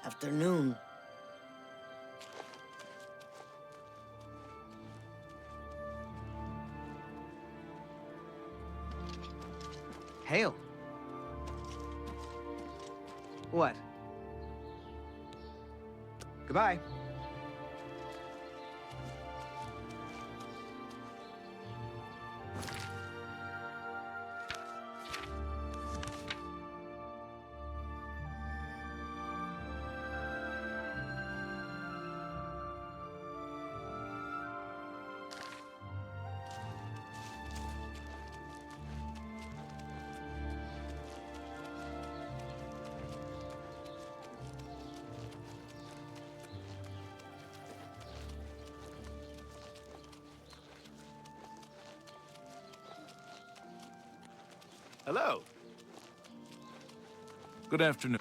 Afternoon. Hail. What? Goodbye. Hello. Good afternoon.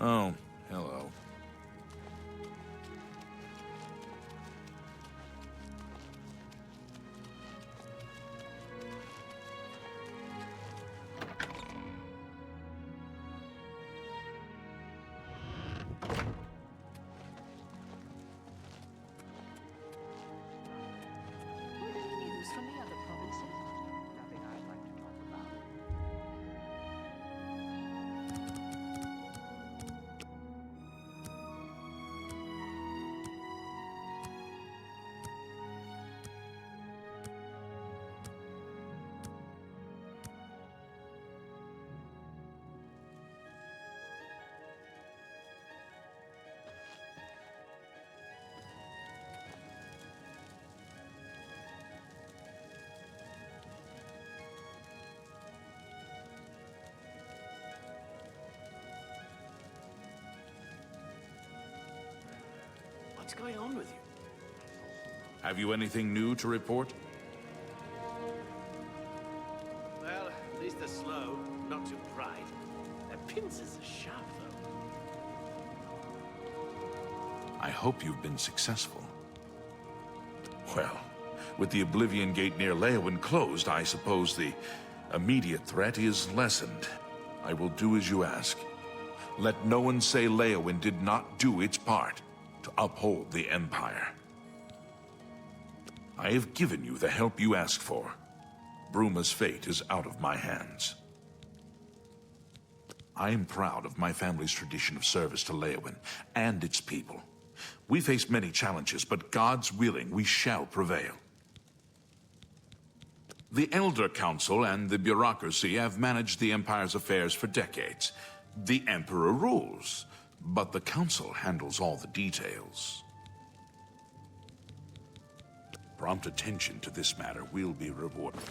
Oh, hello. Any news from the other provinces? Nothing I'd like to talk about. What's going on with you? Have you anything new to report? Well, at least they're slow, not too bright. Their pincers are sharp, though. I hope you've been successful. Well, with the Oblivion Gate near Leowin closed, I suppose the immediate threat is lessened. I will do as you ask. Let no one say Leowin did not do its part to uphold the Empire. I have given you the help you asked for. Bruma's fate is out of my hands. I am proud of my family's tradition of service to Leowin and its people. We faced many challenges, but God's willing, we shall prevail. The Elder Council and the bureaucracy have managed the Empire's affairs for decades. The Emperor rules, but the Council handles all the details. Prompt attention to this matter will be rewarded.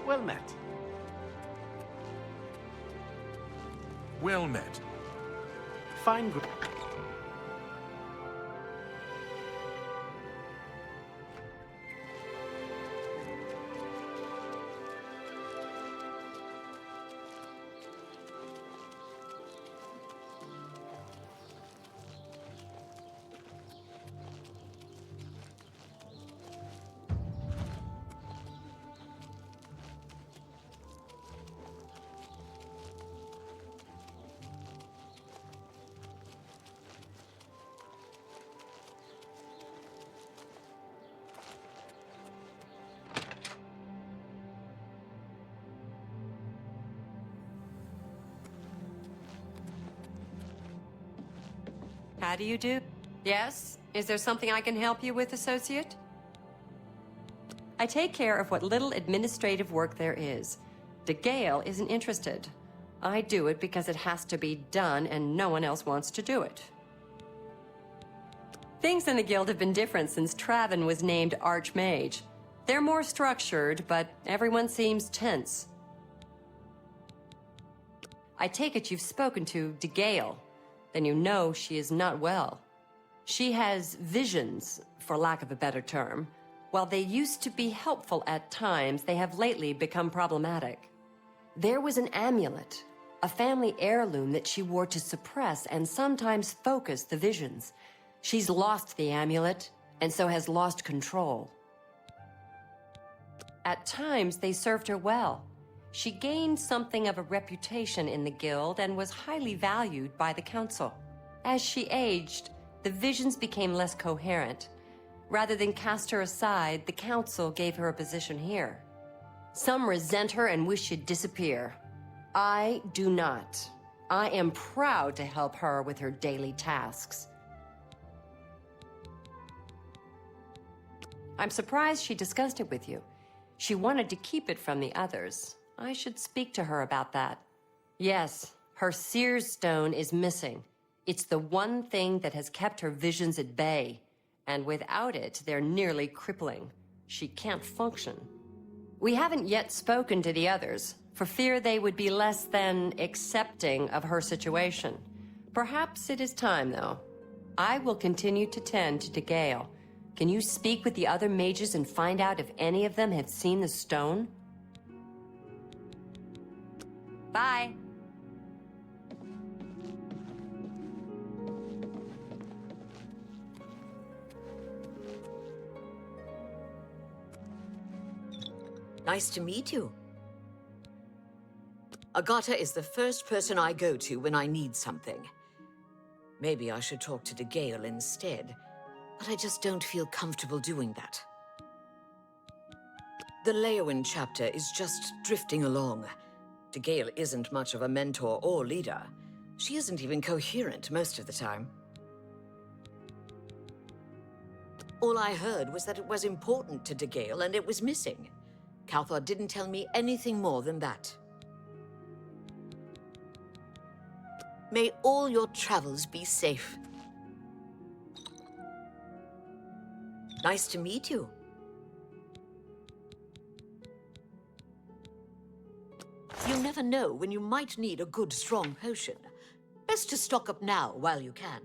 Well met. Well met. Fine group. How do you do? Yes? Is there something I can help you with, associate? I take care of what little administrative work there is. DeGale isn't interested. I do it because it has to be done and no one else wants to do it. Things in the guild have been different since Traven was named Archmage. They're more structured, but everyone seems tense. I take it you've spoken to DeGale. Then you know she is not well. She has visions, for lack of a better term. While they used to be helpful at times, they have lately become problematic. There was an amulet, a family heirloom that she wore to suppress and sometimes focus the visions. She's lost the amulet, and so has lost control. At times, they served her well. She gained something of a reputation in the guild and was highly valued by the council. As she aged, the visions became less coherent. Rather than cast her aside, the council gave her a position here. Some resent her and wish she'd disappear. I do not. I am proud to help her with her daily tasks. I'm surprised she discussed it with you. She wanted to keep it from the others. I should speak to her about that. Yes, her Seer's Stone is missing. It's the one thing that has kept her visions at bay. And without it, they're nearly crippling. She can't function. We haven't yet spoken to the others, for fear they would be less than accepting of her situation. Perhaps it is time, though. I will continue to tend to DeGale. Can you speak with the other mages and find out if any of them have seen the stone? Bye. Nice to meet you. Agata is the first person I go to when I need something. Maybe I should talk to DeGale instead, but I just don't feel comfortable doing that. The Leowin chapter is just drifting along. DeGale isn't much of a mentor or leader. She isn't even coherent most of the time. All I heard was that it was important to DeGale and it was missing. Calthar didn't tell me anything more than that. May all your travels be safe. Nice to meet you. You never know when you might need a good, strong potion. Best to stock up now while you can.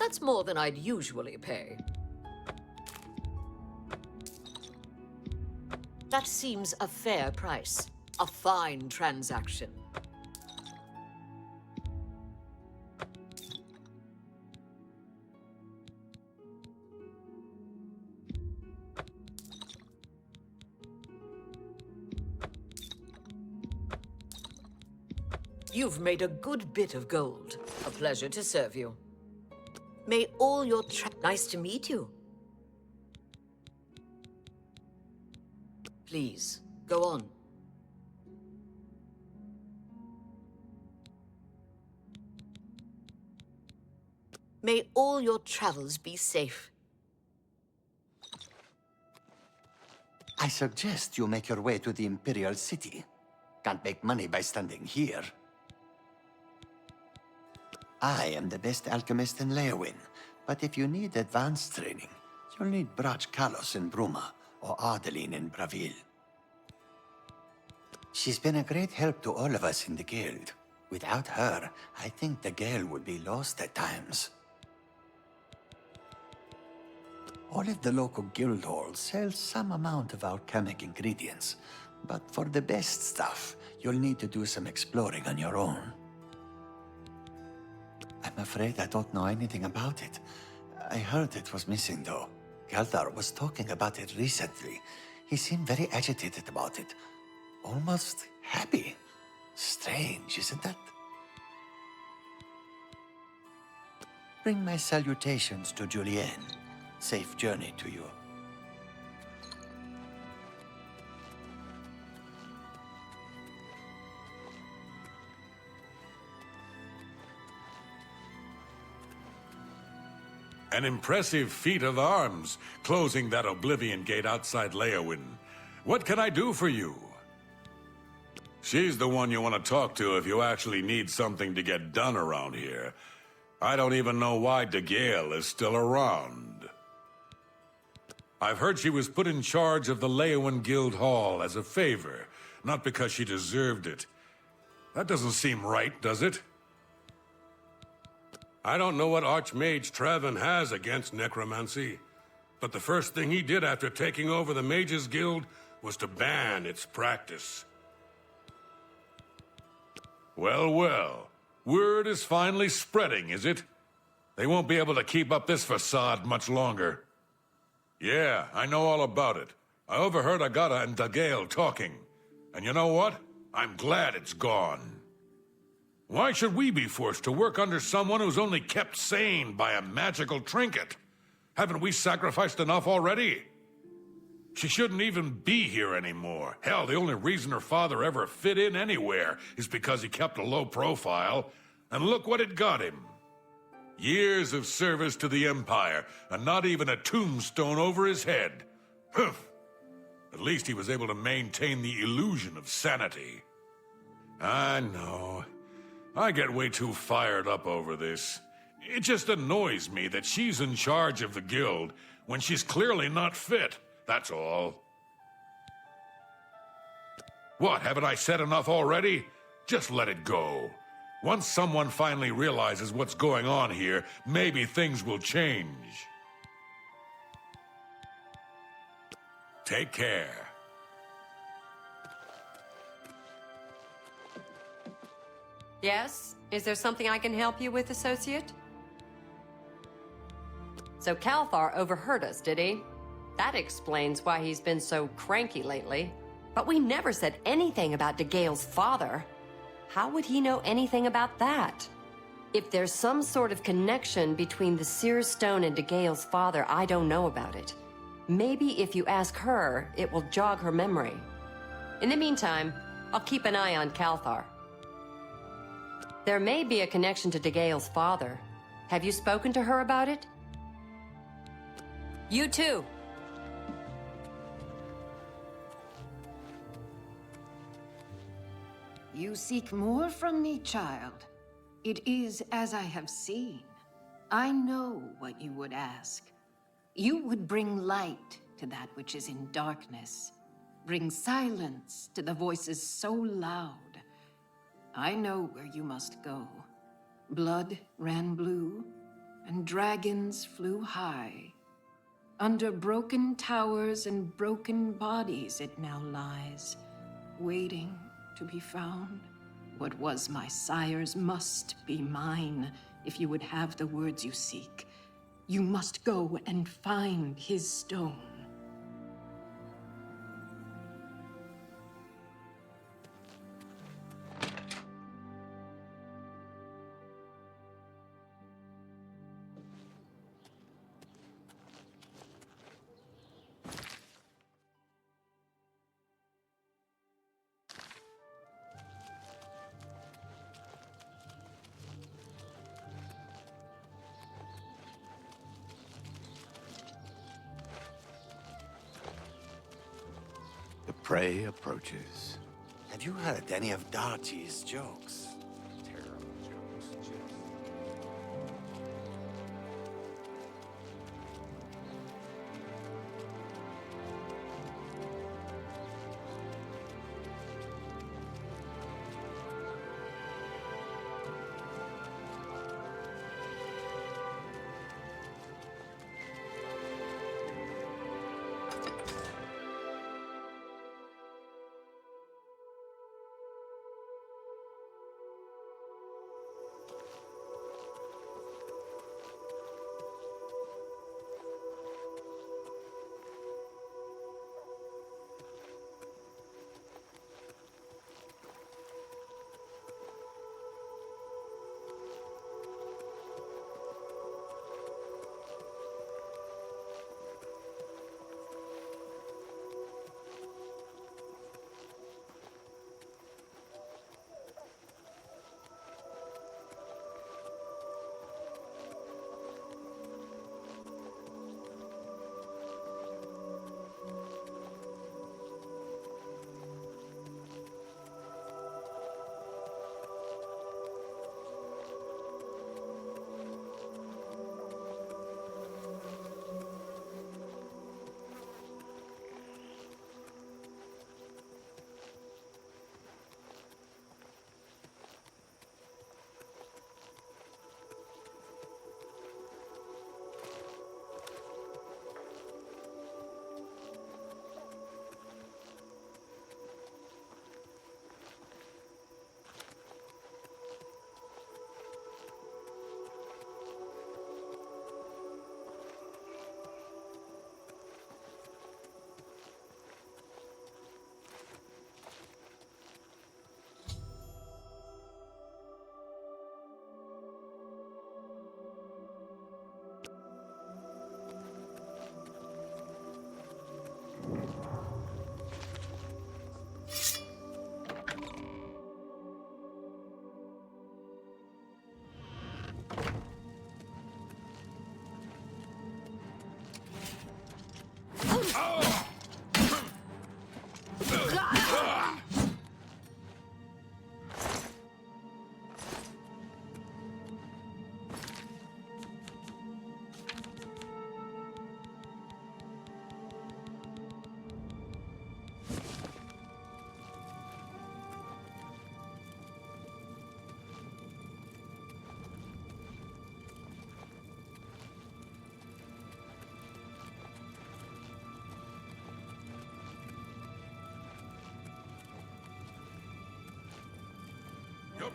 That's more than I'd usually pay. That seems a fair price. A fine transaction. You've made a good bit of gold. A pleasure to serve you. May all your Nice to meet you. Please, go on. May all your travels be safe. I suggest you make your way to the Imperial City. Can't make money by standing here. I am the best alchemist in Leowin, but if you need advanced training, you'll need Brach Kalos in Bruma or Adeline in Bravil. She's been a great help to all of us in the guild. Without her, I think the Gale would be lost at times. All of the local guild halls sell some amount of alchemic ingredients, but for the best stuff, you'll need to do some exploring on your own. I'm afraid I don't know anything about it. I heard it was missing, though. Galdar was talking about it recently. He seemed very agitated about it. Almost happy. Strange, isn't that? Bring my salutations to Julienne. Safe journey to you. An impressive feat of arms, closing that Oblivion gate outside Leowin. What can I do for you? She's the one you want to talk to if you actually need something to get done around here. I don't even know why DeGale is still around. I've heard she was put in charge of the Leowin Guild Hall as a favor, not because she deserved it. That doesn't seem right, does it? I don't know what Archmage Traven has against necromancy, but the first thing he did after taking over the Mages Guild was to ban its practice. Well, well. Word is finally spreading, is it? They won't be able to keep up this facade much longer. Yeah, I know all about it. I overheard Agata and DeGale talking. And you know what? I'm glad it's gone. Why should we be forced to work under someone who's only kept sane by a magical trinket? Haven't we sacrificed enough already? She shouldn't even be here anymore. Hell, the only reason her father ever fit in anywhere is because he kept a low profile. And look what it got him. Years of service to the Empire, and not even a tombstone over his head. Humph. At least he was able to maintain the illusion of sanity. I know. I get way too fired up over this. It just annoys me that she's in charge of the guild when she's clearly not fit, that's all. What, haven't I said enough already? Just let it go. Once someone finally realizes what's going on here, maybe things will change. Take care. Yes? Is there something I can help you with, associate? So Calthar overheard us, did he? That explains why he's been so cranky lately. But we never said anything about DeGale's father. How would he know anything about that? If there's some sort of connection between the Seer Stone and DeGale's father, I don't know about it. Maybe if you ask her, it will jog her memory. In the meantime, I'll keep an eye on Calthar. There may be a connection to DeGale's father. Have you spoken to her about it? You too. You seek more from me, child. It is as I have seen. I know what you would ask. You would bring light to that which is in darkness. Bring silence to the voices so loud. I know where you must go. Blood ran blue, and dragons flew high. Under broken towers and broken bodies it now lies, waiting to be found. What was my sire's must be mine, if you would have the words you seek. You must go and find his stone. The prey approaches. Have you heard any of Darty's jokes? Terrible jokes.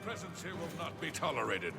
presence here will not be tolerated.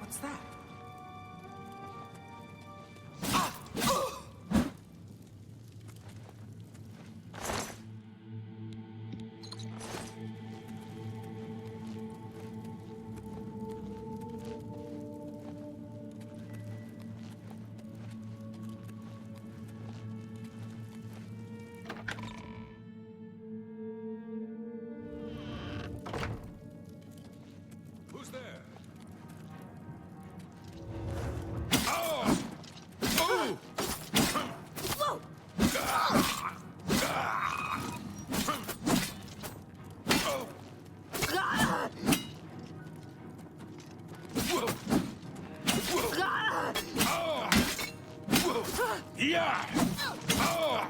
What's that? Who's there? Yeah! Oh!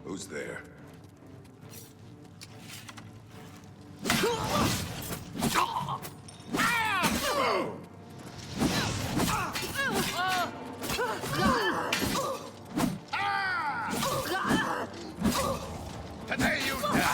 Who's there? Today you die!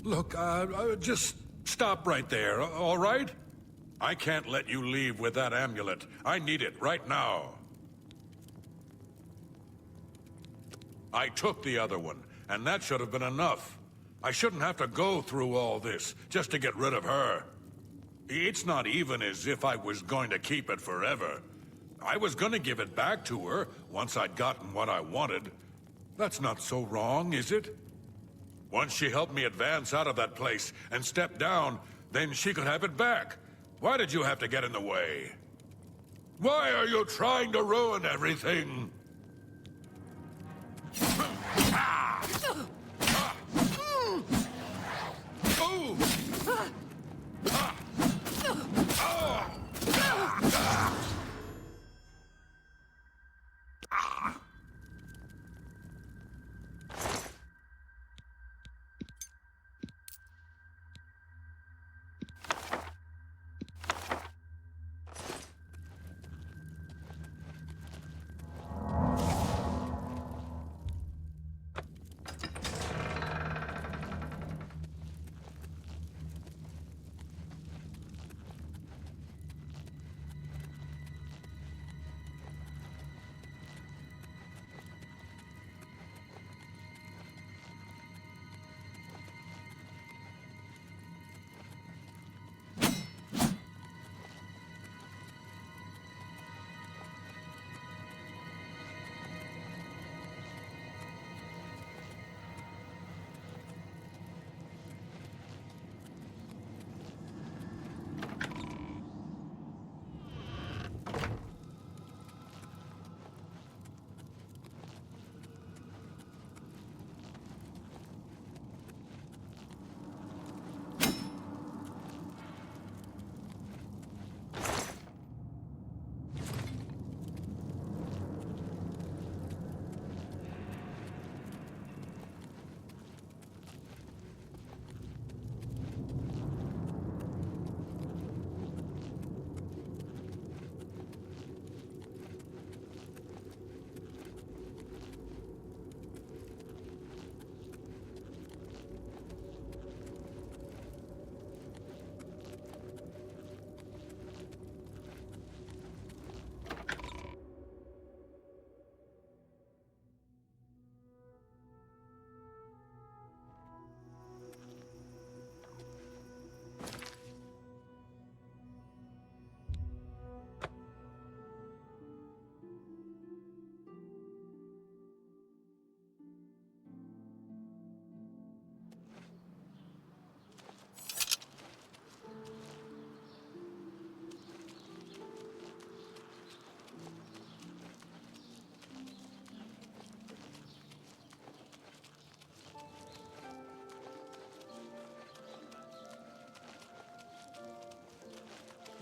Look, just stop right there, all right? I can't let you leave with that amulet. I need it right now. I took the other one, and that should have been enough. I shouldn't have to go through all this just to get rid of her. It's not even as if I was going to keep it forever. I was gonna give it back to her once I'd gotten what I wanted. That's not so wrong, is it? Once she helped me advance out of that place and step down, then she could have it back. Why did you have to get in the way? Why are you trying to ruin everything?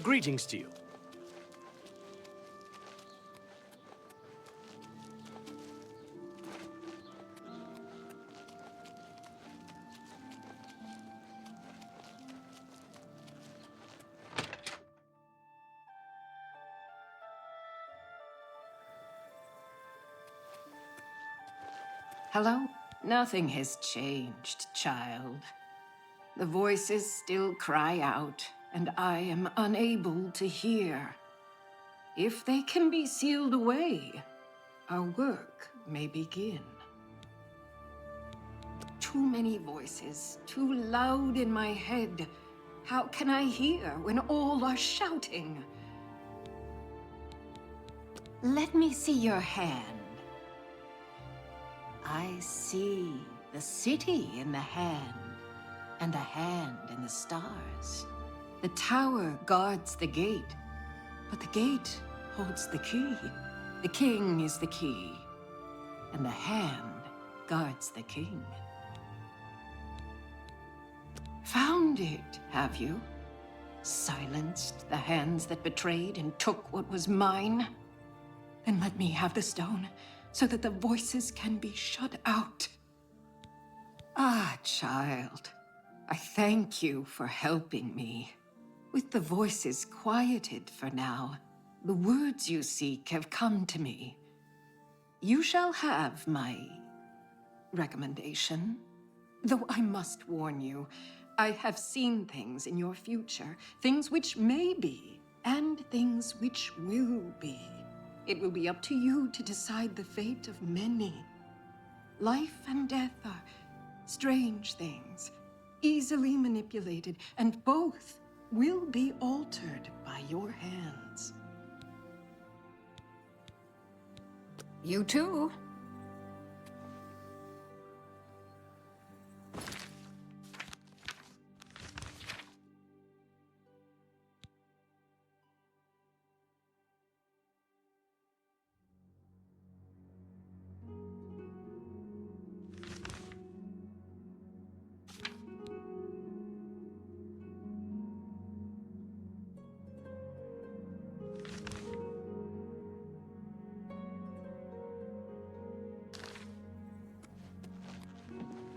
Greetings to you. Hello? Nothing has changed, child. The voices still cry out, and I am unable to hear. If they can be sealed away, our work may begin. Too many voices, too loud in my head. How can I hear when all are shouting? Let me see your hand. I see the city in the hand, and the hand in the stars. The tower guards the gate, but the gate holds the key. The king is the key, and the hand guards the king. Found it, have you? Silenced the hands that betrayed and took what was mine? Then let me have the stone, so that the voices can be shut out. Ah, child, I thank you for helping me. With the voices quieted for now, the words you seek have come to me. You shall have my recommendation. Though I must warn you, I have seen things in your future, things which may be, and things which will be. It will be up to you to decide the fate of many. Life and death are strange things, easily manipulated, and both will be altered by your hands. You too.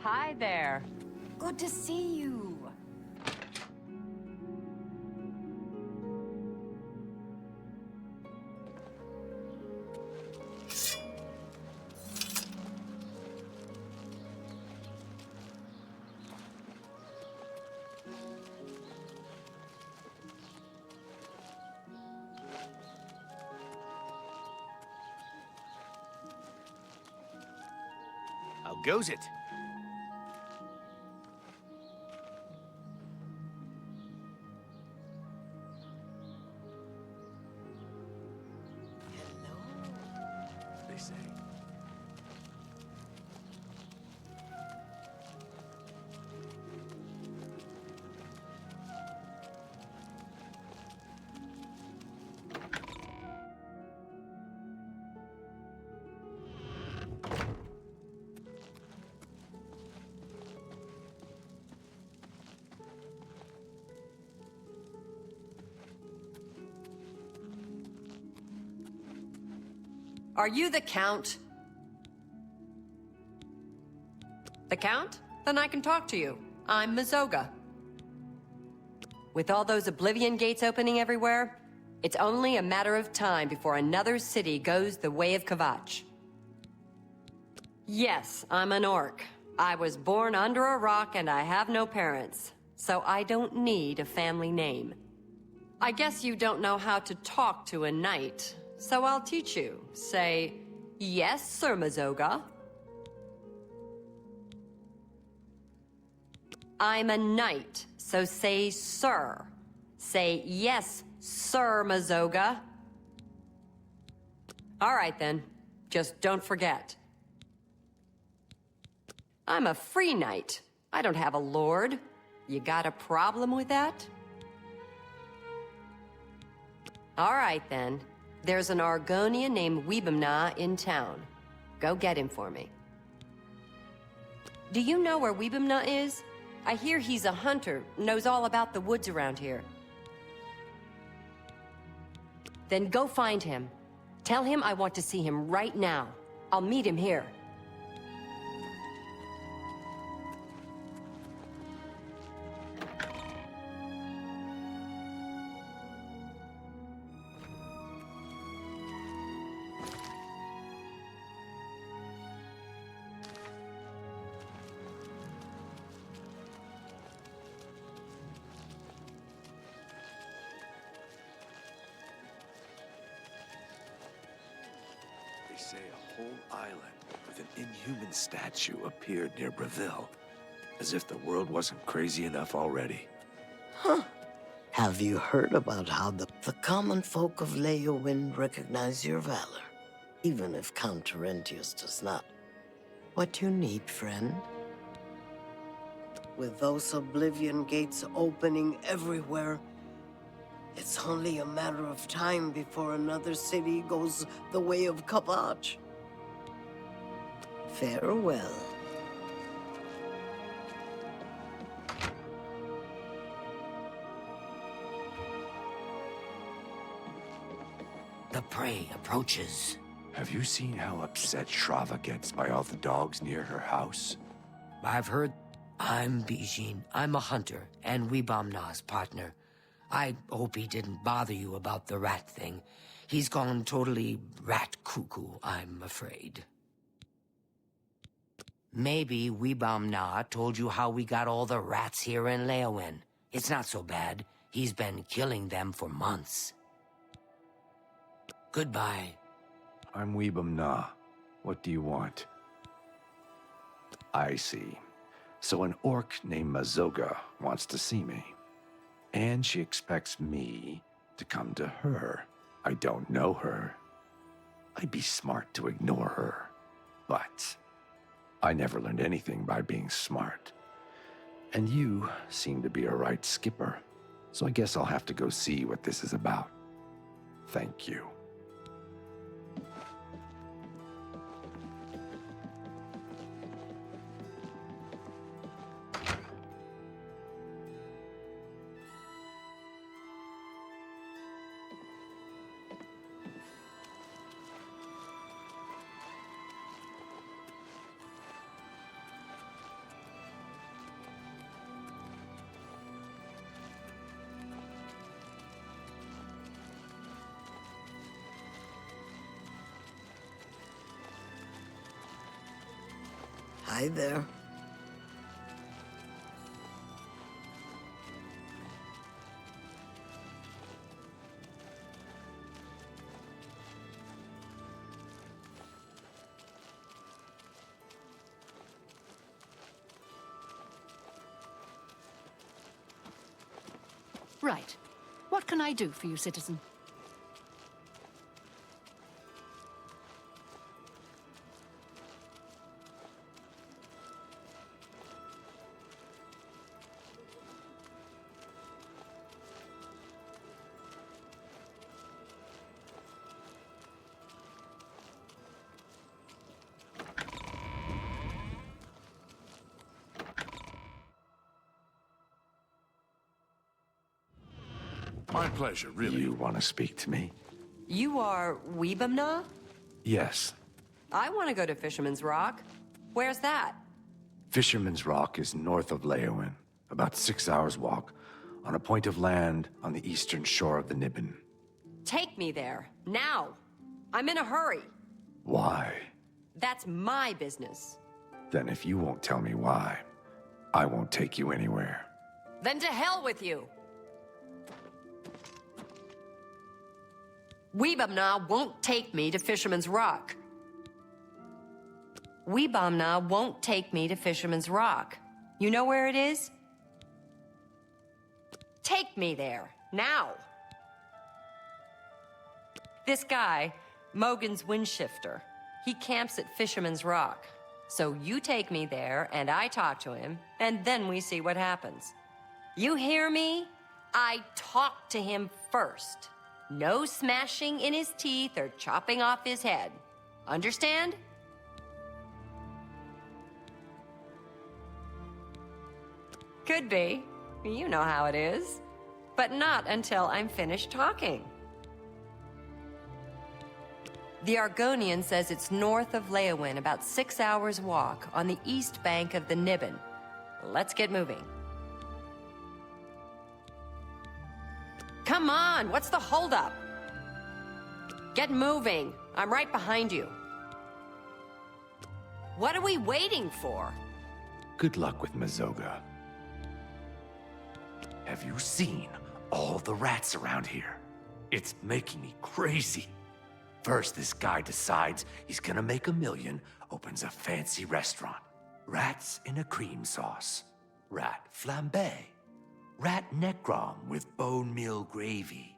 Hi there. Good to see you. How goes it? They say. Are you the Count? The Count? Then I can talk to you. I'm Mazoga. With all those Oblivion gates opening everywhere, it's only a matter of time before another city goes the way of Kvatch. Yes, I'm an orc. I was born under a rock and I have no parents, so I don't need a family name. I guess you don't know how to talk to a knight, so I'll teach you. Say, yes, Sir Mazoga. I'm a knight, so say sir. Say, yes, Sir Mazoga. All right, then. Just don't forget. I'm a free knight. I don't have a lord. You got a problem with that? All right, then. There's an Argonian named Weebamna in town. Go get him for me. Do you know where Weebamna is? I hear he's a hunter, knows all about the woods around here. Then go find him. Tell him I want to see him right now. I'll meet him here. They say a whole island with an inhuman statue appeared near Breville. As if the world wasn't crazy enough already. Huh. Have you heard about how the common folk of Leowind recognize your valor? Even if Count Terentius does not. What you need, friend? With those Oblivion gates opening everywhere, it's only a matter of time before another city goes the way of Kvatch. Farewell. The prey approaches. Have you seen how upset Shrava gets by all the dogs near her house? I've heard. I'm Bijin. I'm a hunter and Weebamna's partner. I hope he didn't bother you about the rat thing. He's gone totally rat cuckoo, I'm afraid. Maybe Weebom-Na told you how we got all the rats here in Leowin. It's not so bad. He's been killing them for months. Goodbye. I'm Weebom-Na. What do you want? I see. So an orc named Mazoga wants to see me. And she expects me to come to her. I don't know her. I'd be smart to ignore her. But I never learned anything by being smart. And you seem to be a right skipper. So I guess I'll have to go see what this is about. Thank you. Hi there. Right. What can I do for you, citizen? My pleasure, really. You want to speak to me? You are Weebom-Na? Yes. I want to go to Fisherman's Rock. Where's that? Fisherman's Rock is north of Leowin, about 6 hours' walk, on a point of land on the eastern shore of the Niben. Take me there, now. I'm in a hurry. Why? That's my business. Then if you won't tell me why, I won't take you anywhere. Then to hell with you. Weebom-Na won't take me to Fisherman's Rock. Weebom-Na won't take me to Fisherman's Rock. You know where it is? Take me there, now. This guy, Mogan's Windshifter, he camps at Fisherman's Rock. So you take me there, and I talk to him, and then we see what happens. You hear me? I talk to him first. No smashing in his teeth or chopping off his head. Understand? Could be. You know how it is. But not until I'm finished talking. The Argonian says it's north of Leowin, about 6 hours' walk, on the east bank of the Niben. Let's get moving. Come on, what's the holdup? Get moving. I'm right behind you. What are we waiting for? Good luck with Mazoga. Have you seen all the rats around here? It's making me crazy. First, this guy decides he's gonna make $1 million, opens a fancy restaurant. Rats in a cream sauce. Rat flambe. Rat necrom with bone meal gravy.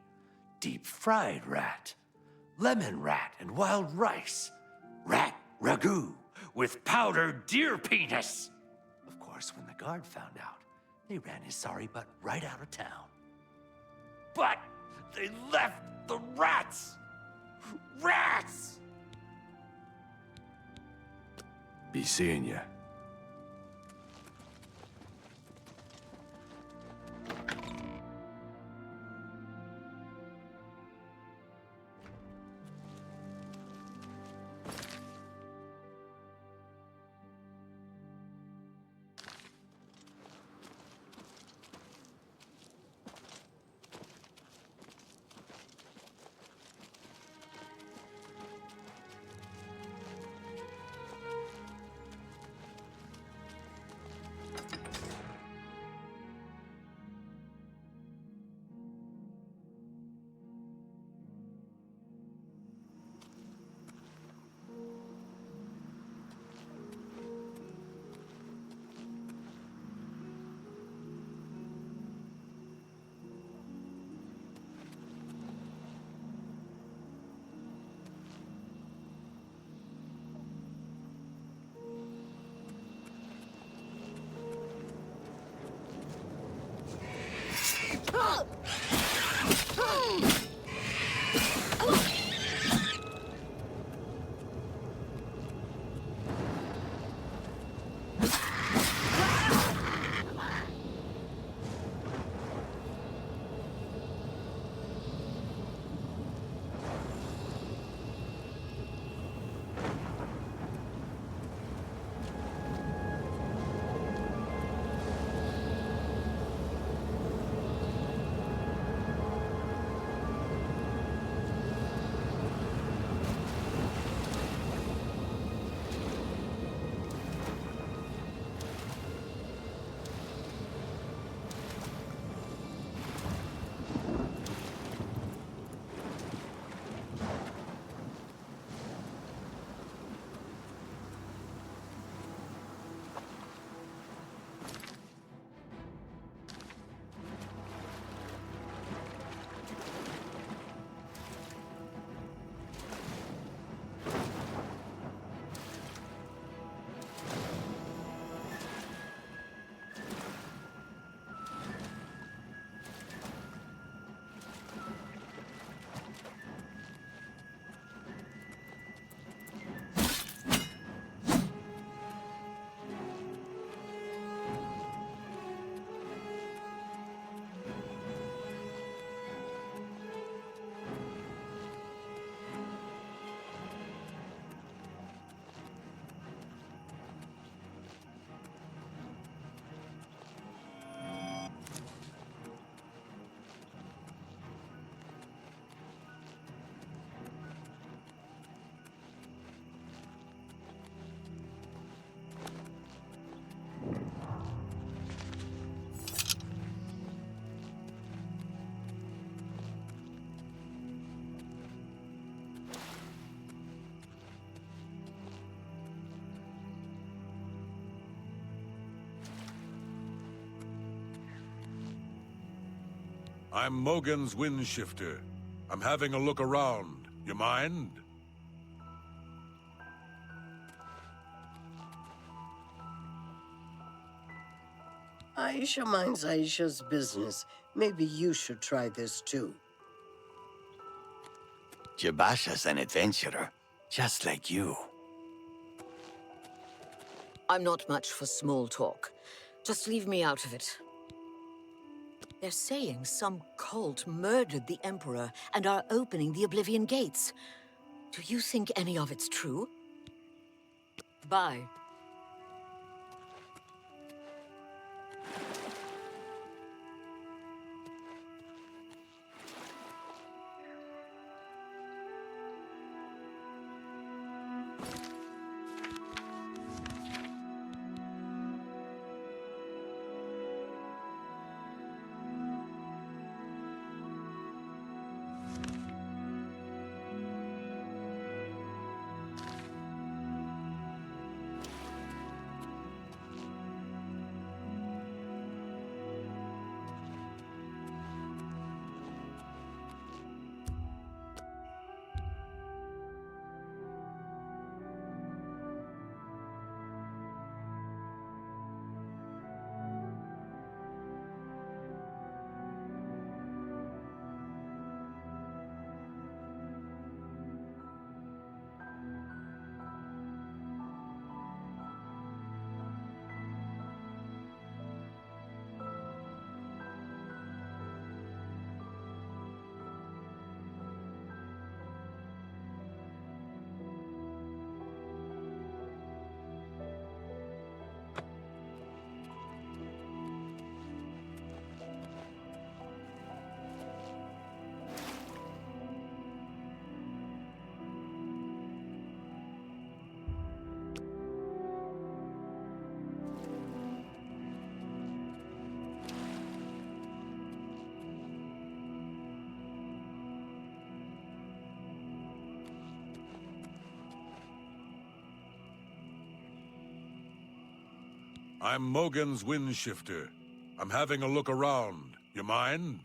Deep fried rat. Lemon rat and wild rice. Rat ragu with powdered deer penis. Of course, when the guard found out, they ran his sorry butt right out of town. But they left the rats! Rats! Be seeing ya. I'm Mogan's Windshifter. I'm having a look around. You mind? Aisha minds Aisha's business. Maybe you should try this too. Jabasha's an adventurer, just like you. I'm not much for small talk. Just leave me out of it. They're saying some cult murdered the Emperor and are opening the Oblivion Gates. Do you think any of it's true? Bye. I'm Mogan's Windshifter. I'm having a look around. You mind?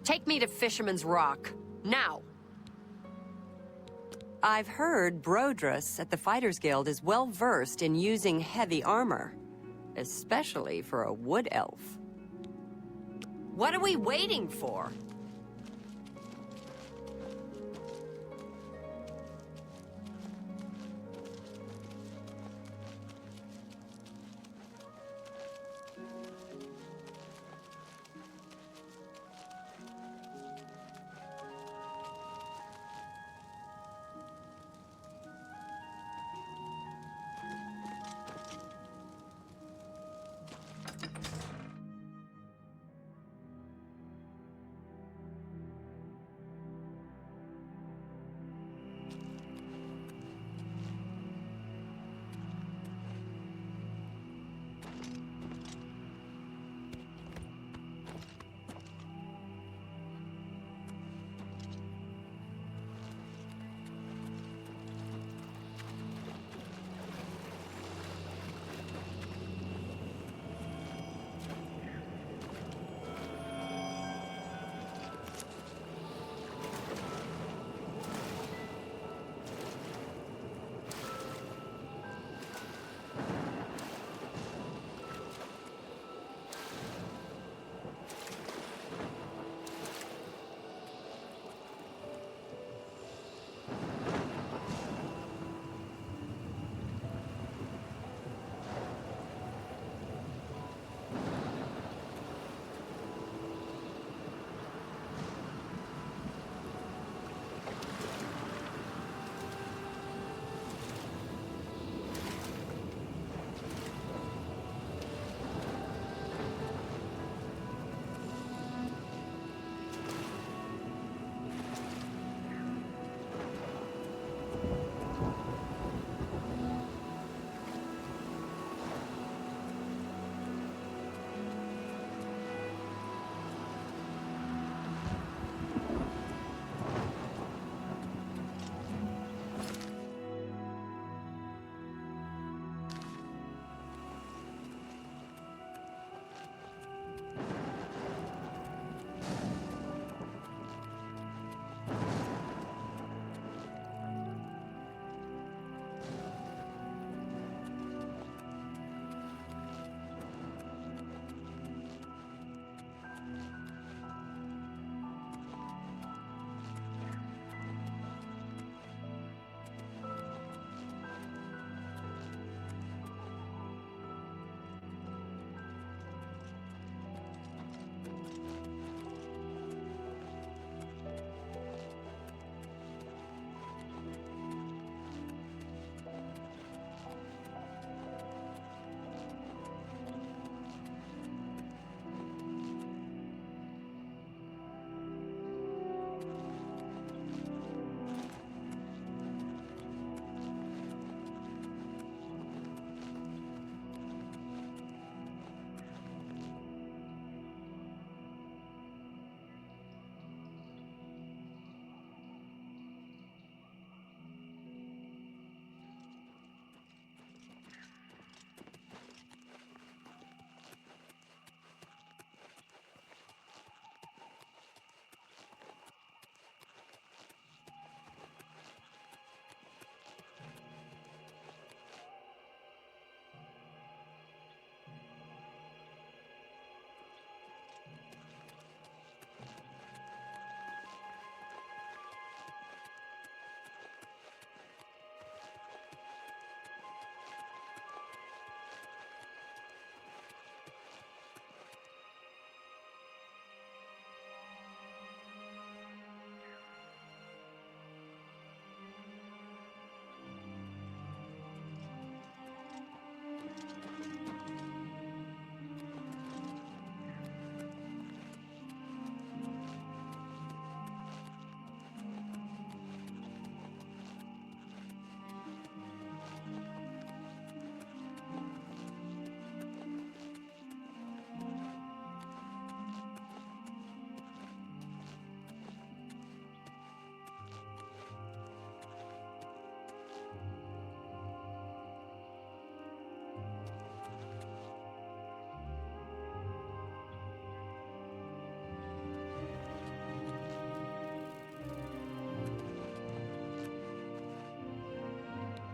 Take me to Fisherman's Rock. Now! I've heard Brodrus at the Fighters Guild is well-versed in using heavy armor. Especially for a wood elf. What are we waiting for?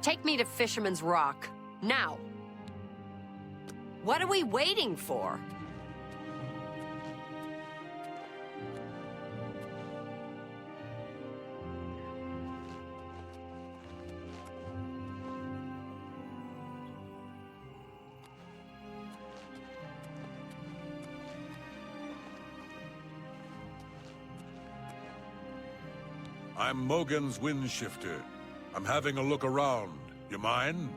Take me to Fisherman's Rock. Now. What are we waiting for? I'm Mogan's Windshifter. I'm having a look around. You mind?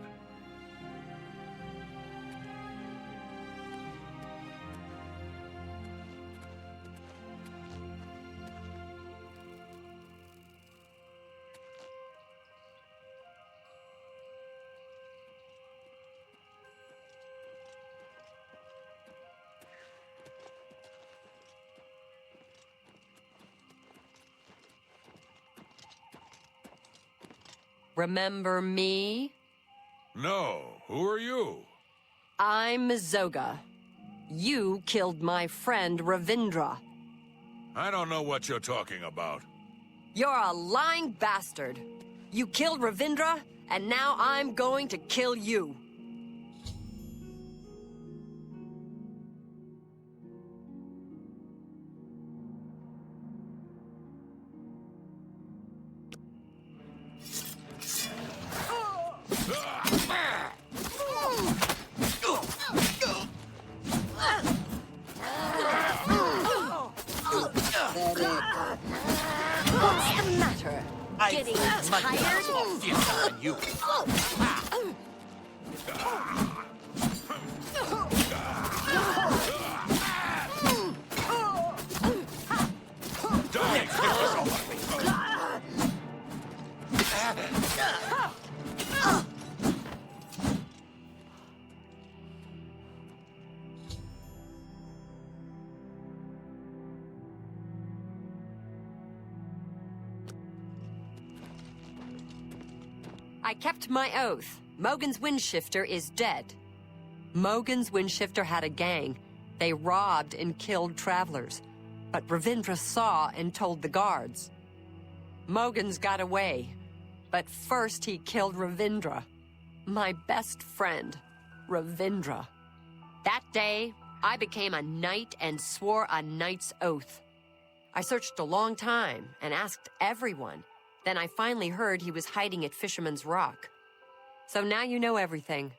Remember me? No. Who are you? I'm Zoga. You killed my friend Ravindra. I don't know what you're talking about. You're a lying bastard. You killed Ravindra, and now I'm going to kill you. What's the matter? Getting tired? Than you. I kept my oath. Mogan's Windshifter is dead. Mogan's Windshifter had a gang. They robbed and killed travelers. But Ravindra saw and told the guards. Mogan's got away. But first he killed Ravindra. My best friend, Ravindra. That day, I became a knight and swore a knight's oath. I searched a long time and asked everyone. Then I finally heard he was hiding at Fisherman's Rock. So now you know everything.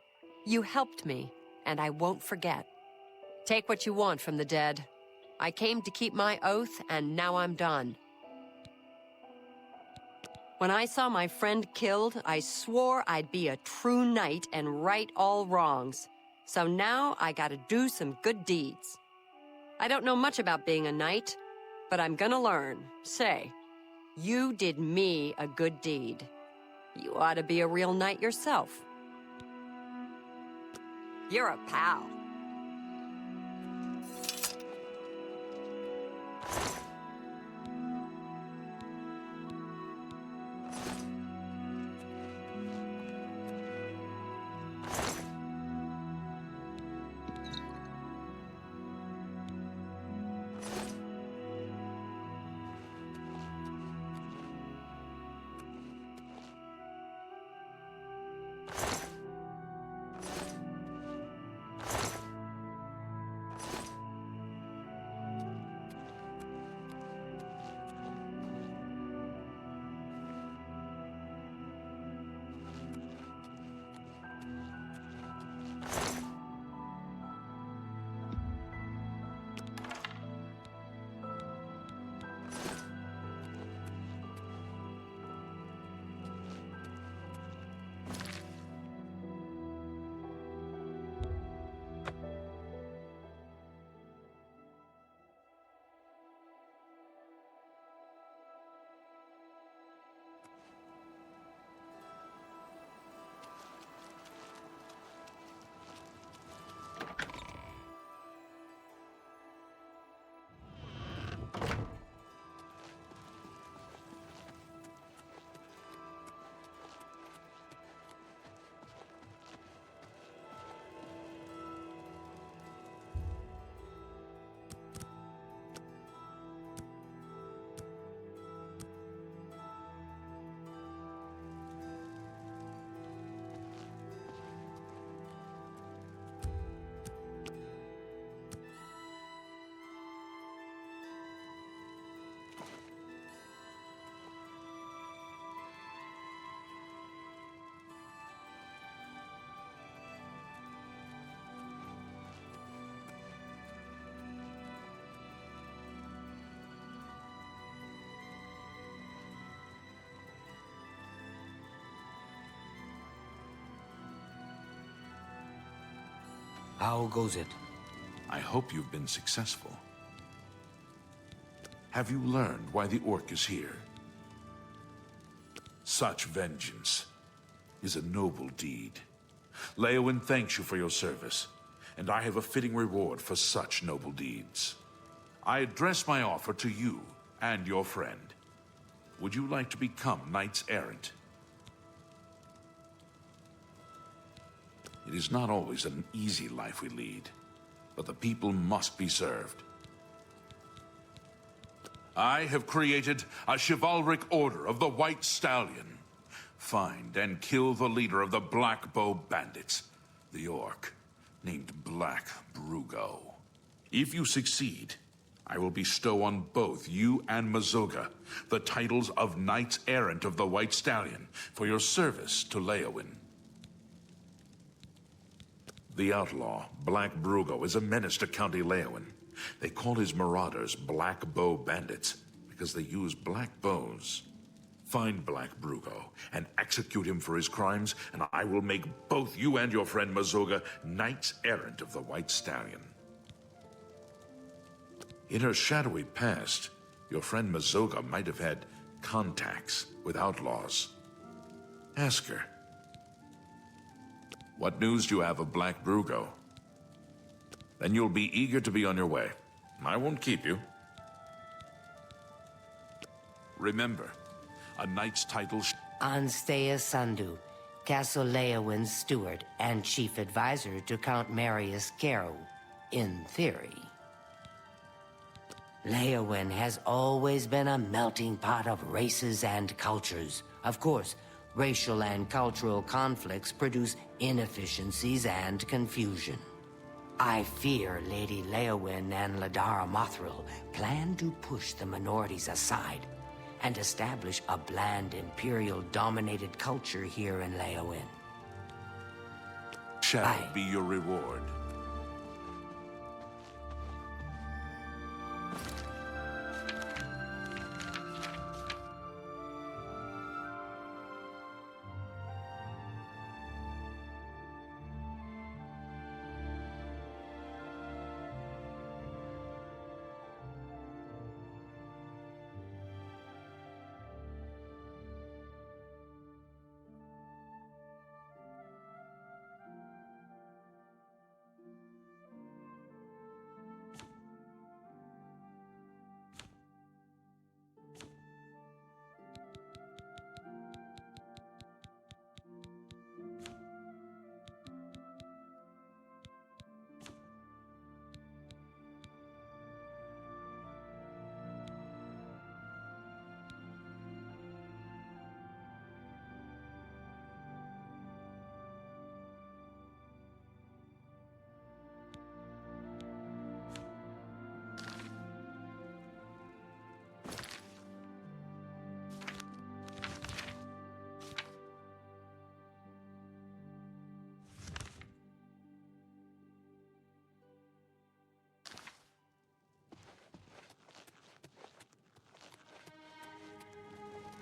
You helped me, and I won't forget. Take what you want from the dead. I came to keep my oath, and now I'm done. When I saw my friend killed, I swore I'd be a true knight and right all wrongs. So now I gotta do some good deeds. I don't know much about being a knight, but I'm gonna learn. Say, you did me a good deed. You ought to be a real knight yourself. You're a pal. How goes it? I hope you've been successful. Have you learned why the orc is here? Such vengeance is a noble deed. Leowyn thanks you for your service, and I have a fitting reward for such noble deeds. I address my offer to you and your friend. Would you like to become knights errant? It is not always an easy life we lead, but the people must be served. I have created a chivalric order of the White Stallion. Find and kill the leader of the Black Bow Bandits, the orc, named Black Brugo. If you succeed, I will bestow on both you and Mazoga the titles of Knights Errant of the White Stallion for your service to Leowyn. The outlaw, Black Brugo, is a menace to County Leowyn. They call his marauders Black Bow Bandits because they use black bows. Find Black Brugo and execute him for his crimes, and I will make both you and your friend Mazoga Knights Errant of the White Stallion. In her shadowy past, your friend Mazoga might have had contacts with outlaws. Ask her. What news do you have of Black Brugo? Then you'll be eager to be on your way. I won't keep you. Remember, a knight's title... Anstea Sandu, Castle Leowyn's steward and chief advisor to Count Marius Garrow, in theory. Leowyn has always been a melting pot of races and cultures. Of course, racial and cultural conflicts produce inefficiencies and confusion. I fear Lady Leowyn and Ladara Mothril plan to push the minorities aside and establish a bland Imperial-dominated culture here in Leowyn. Shall be your reward.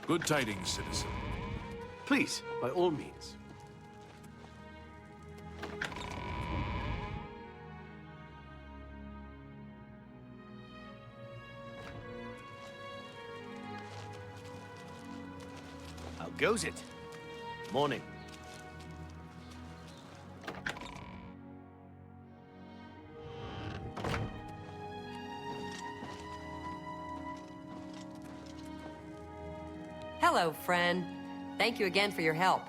Good tidings, citizen. Please, by all means. How goes it? Morning. Hello, friend. Thank you again for your help.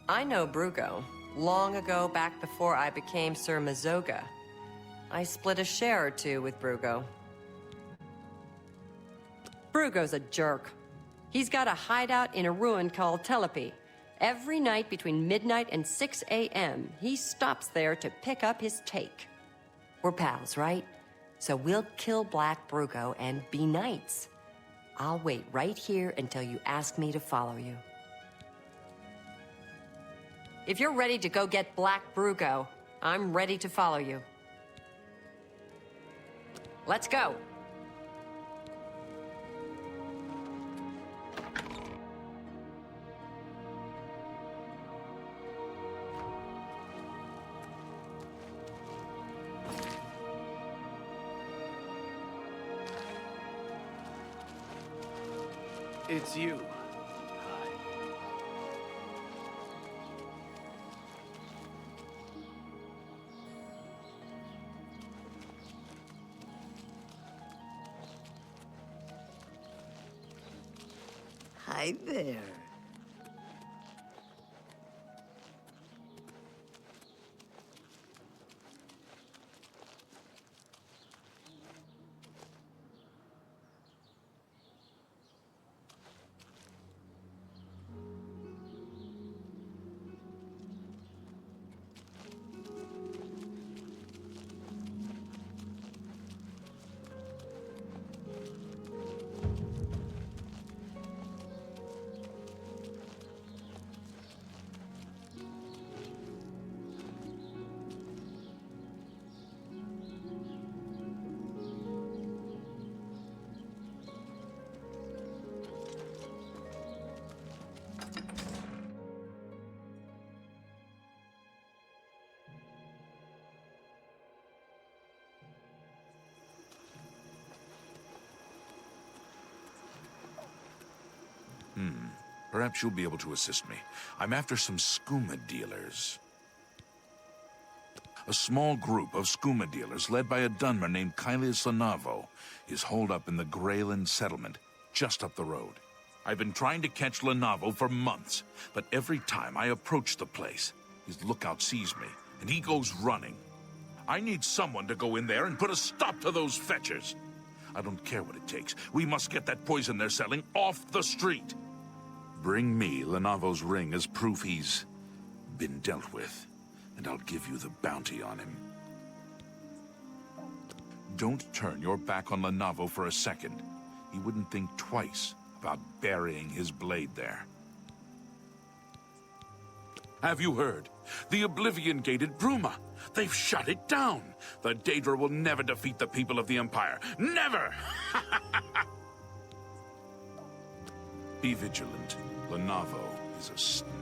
I know Brugo. Long ago, back before I became Sir Mazoga. I split a share or two with Brugo. Brugo's a jerk. He's got a hideout in a ruin called Telepi. Every night between midnight and 6 a.m., he stops there to pick up his take. We're pals, right? So we'll kill Black Brugo and be knights. I'll wait right here until you ask me to follow you. If you're ready to go get Black Brugo, I'm ready to follow you. Let's go! It's you. Hi there. Perhaps you'll be able to assist me. I'm after some skooma dealers. A small group of skooma dealers led by a Dunmer named Kailis Lanavo is holed up in the Greyland settlement, just up the road. I've been trying to catch Lanavo for months, but every time I approach the place, his lookout sees me, and he goes running. I need someone to go in there and put a stop to those fetchers. I don't care what it takes. We must get that poison they're selling off the street. Bring me Lanavo's ring as proof he's been dealt with, and I'll give you the bounty on him. Don't turn your back on Lanavo for a second. He wouldn't think twice about burying his blade there. Have you heard? The Oblivion Gate at Bruma. They've shut it down. The Daedra will never defeat the people of the Empire. Never! Be vigilant. Lanavo is a snake.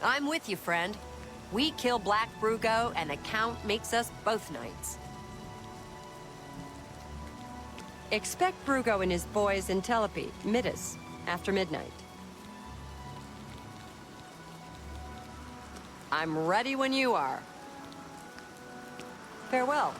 I'm with you, friend. We kill Black Brugo, and the Count makes us both knights. Expect Brugo and his boys in Telepi, Midas, after midnight. I'm ready when you are. Farewell.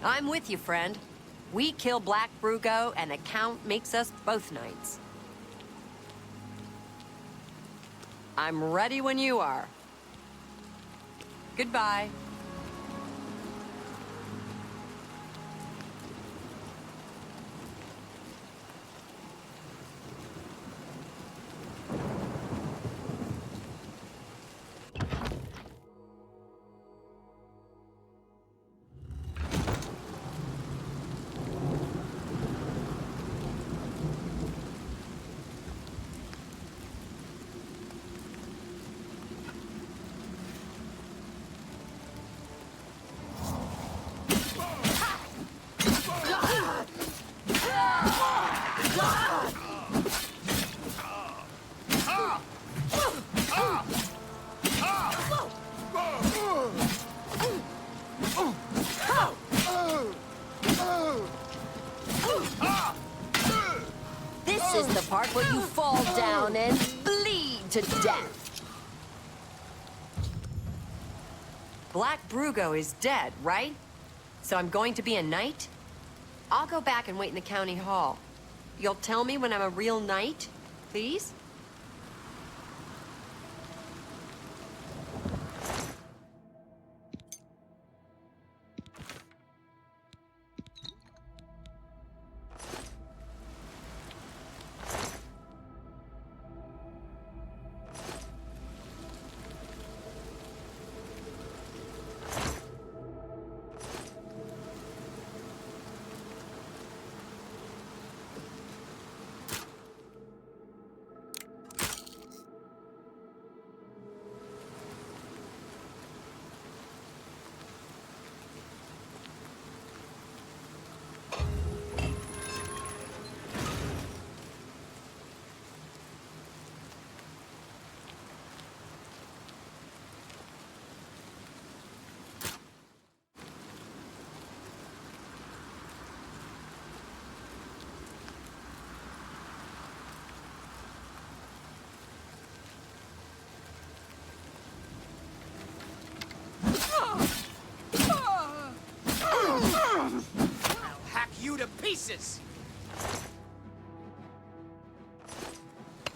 I'm with you, friend. We kill Black Brugo, and the Count makes us both knights. I'm ready when you are. Goodbye. This is the part where you fall down and bleed to death. Black Brugo is dead, right? So I'm going to be a knight? I'll go back and wait in the county hall. You'll tell me when I'm a real knight, please? To pieces!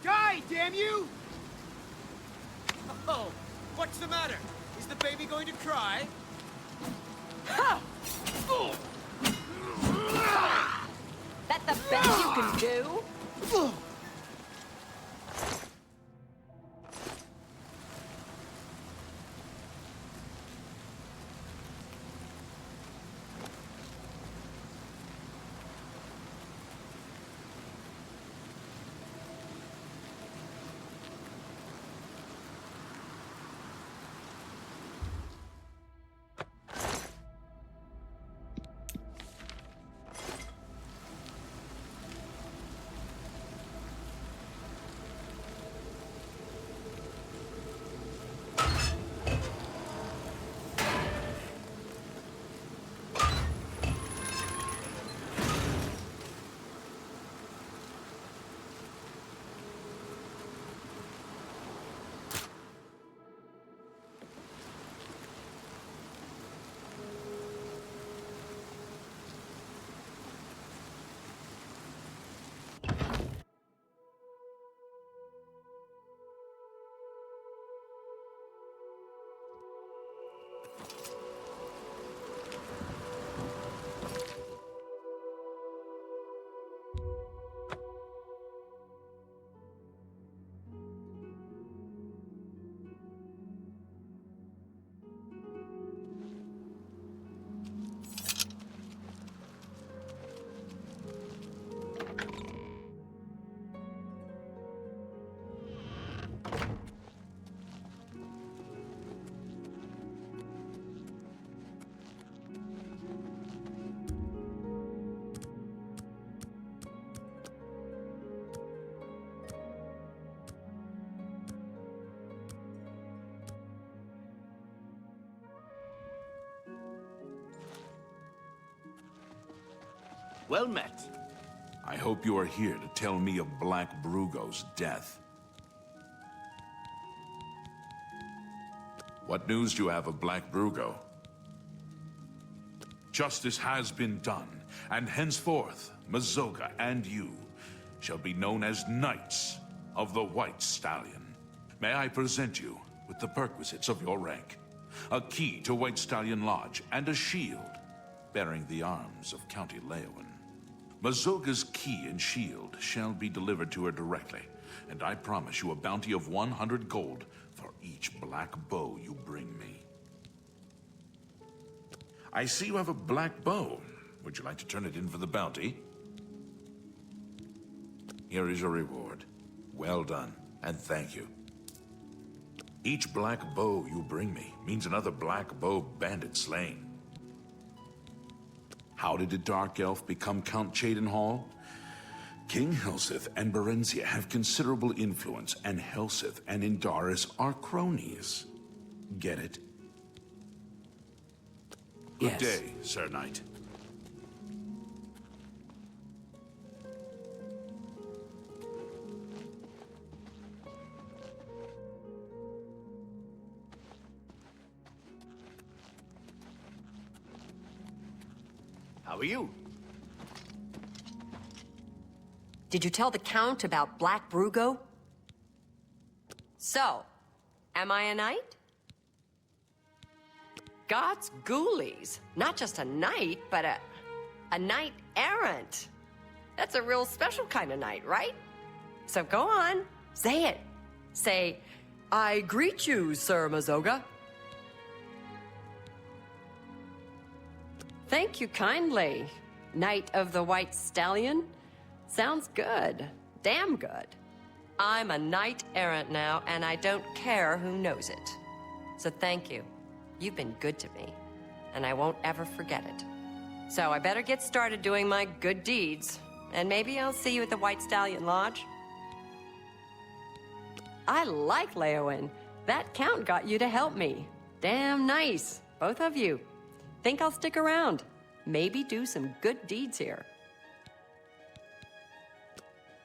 Die, damn you! Oh, what's the matter? Is the baby going to cry? That the best you can do? Well met. I hope you are here to tell me of Black Brugo's death. What news do you have of Black Brugo? Justice has been done, and henceforth, Mazoga and you shall be known as Knights of the White Stallion. May I present you with the perquisites of your rank, a key to White Stallion Lodge, and a shield bearing the arms of County Leowen. Mazoga's key and shield shall be delivered to her directly, and I promise you a bounty of 100 gold for each black bow you bring me. I see you have a black bow. Would you like to turn it in for the bounty? Here is your reward. Well done, and thank you. Each black bow you bring me means another black bow bandit slain. How did a dark elf become Count Cheydinhal? King Helseth and Berenzia have considerable influence, and Helseth and Indaris are cronies. Get it? Good day, Sir Knight. How are you? Did you tell the Count about Black Brugo? So, am I a knight? God's ghoulies. Not just a knight, but a knight errant. That's a real special kind of knight, right? So go on, say it. Say, I greet you, Sir Mazoga. Thank you kindly, Knight of the White Stallion. Sounds good. Damn good. I'm a knight errant now, and I don't care who knows it. So thank you. You've been good to me, and I won't ever forget it. So I better get started doing my good deeds, and maybe I'll see you at the White Stallion Lodge. I like Leowen. That Count got you to help me. Damn nice, both of you. Think I'll stick around. Maybe do some good deeds here.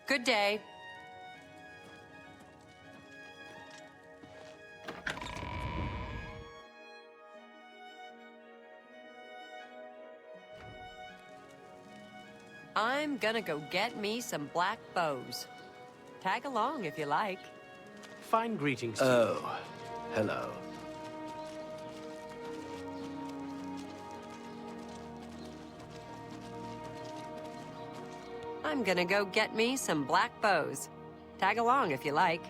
Good day. I'm gonna go get me some black bows. Tag along if you like. Fine greetings to you. Oh, hello. I'm gonna go get me some black bows. Tag along if you like.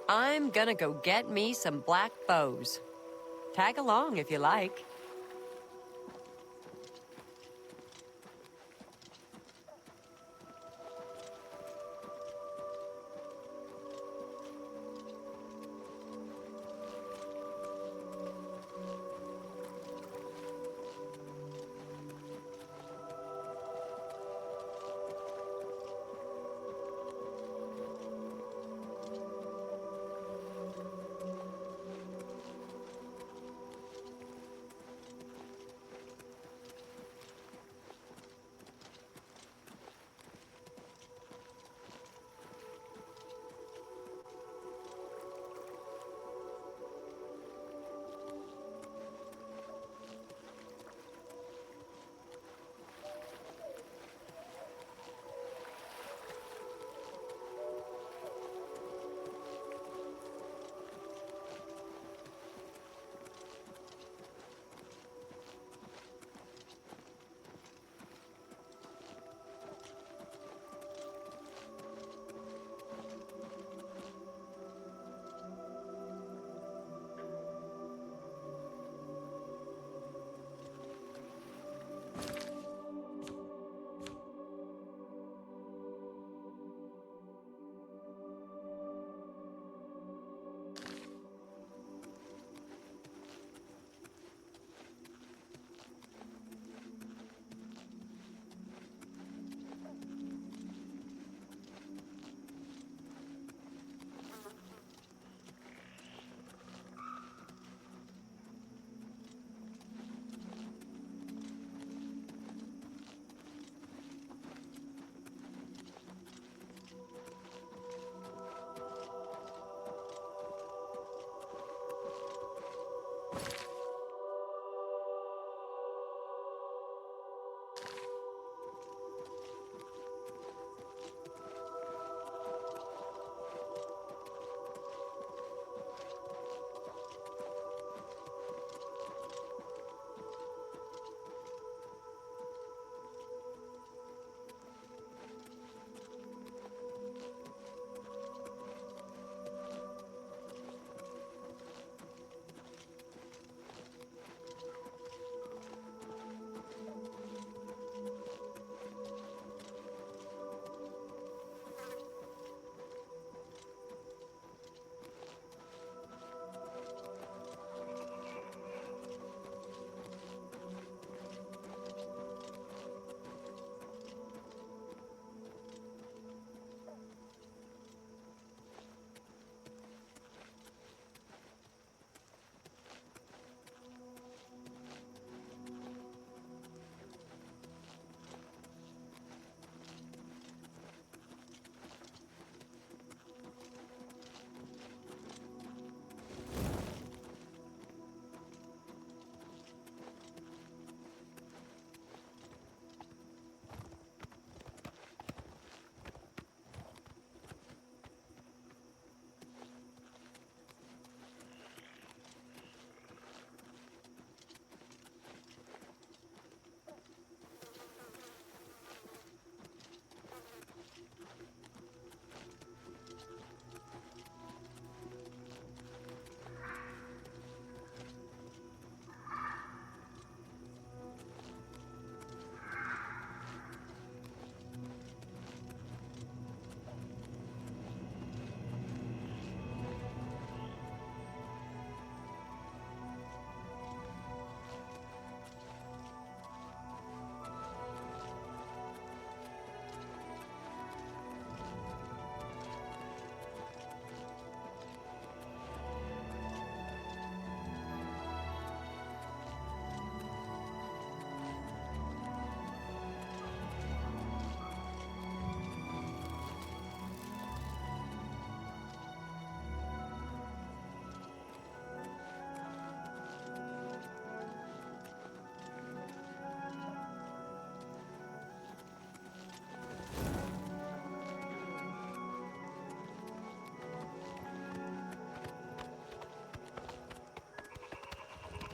I'm gonna go get me some black bows. Tag along if you like.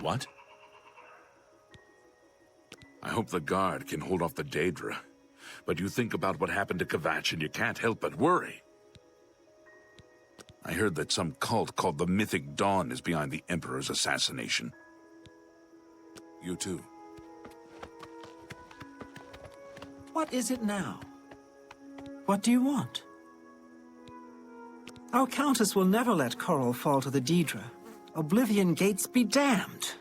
What? I hope the guard can hold off the Daedra. But you think about what happened to Kvatch and you can't help but worry. I heard that some cult called the Mythic Dawn is behind the Emperor's assassination. You too. What is it now? What do you want? Our Countess will never let Coral fall to the Daedra. Oblivion Gates be damned!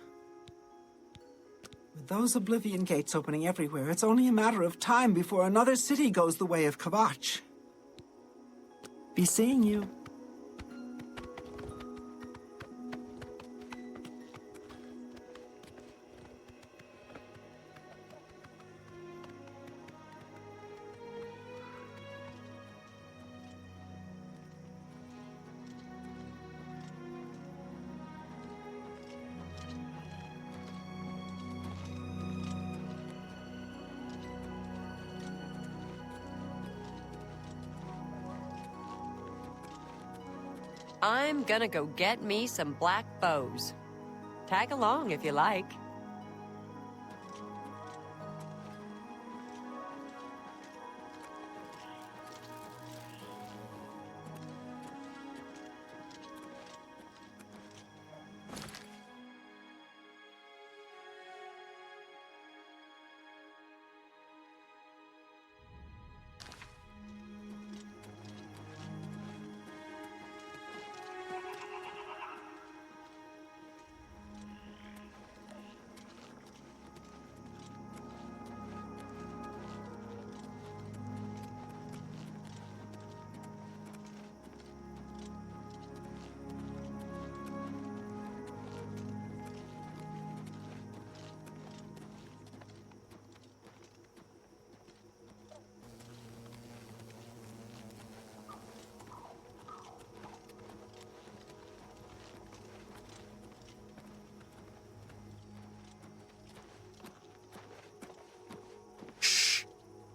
With those Oblivion Gates opening everywhere, it's only a matter of time before another city goes the way of Kvatch. Be seeing you. I'm gonna go get me some black bows. Tag along if you like.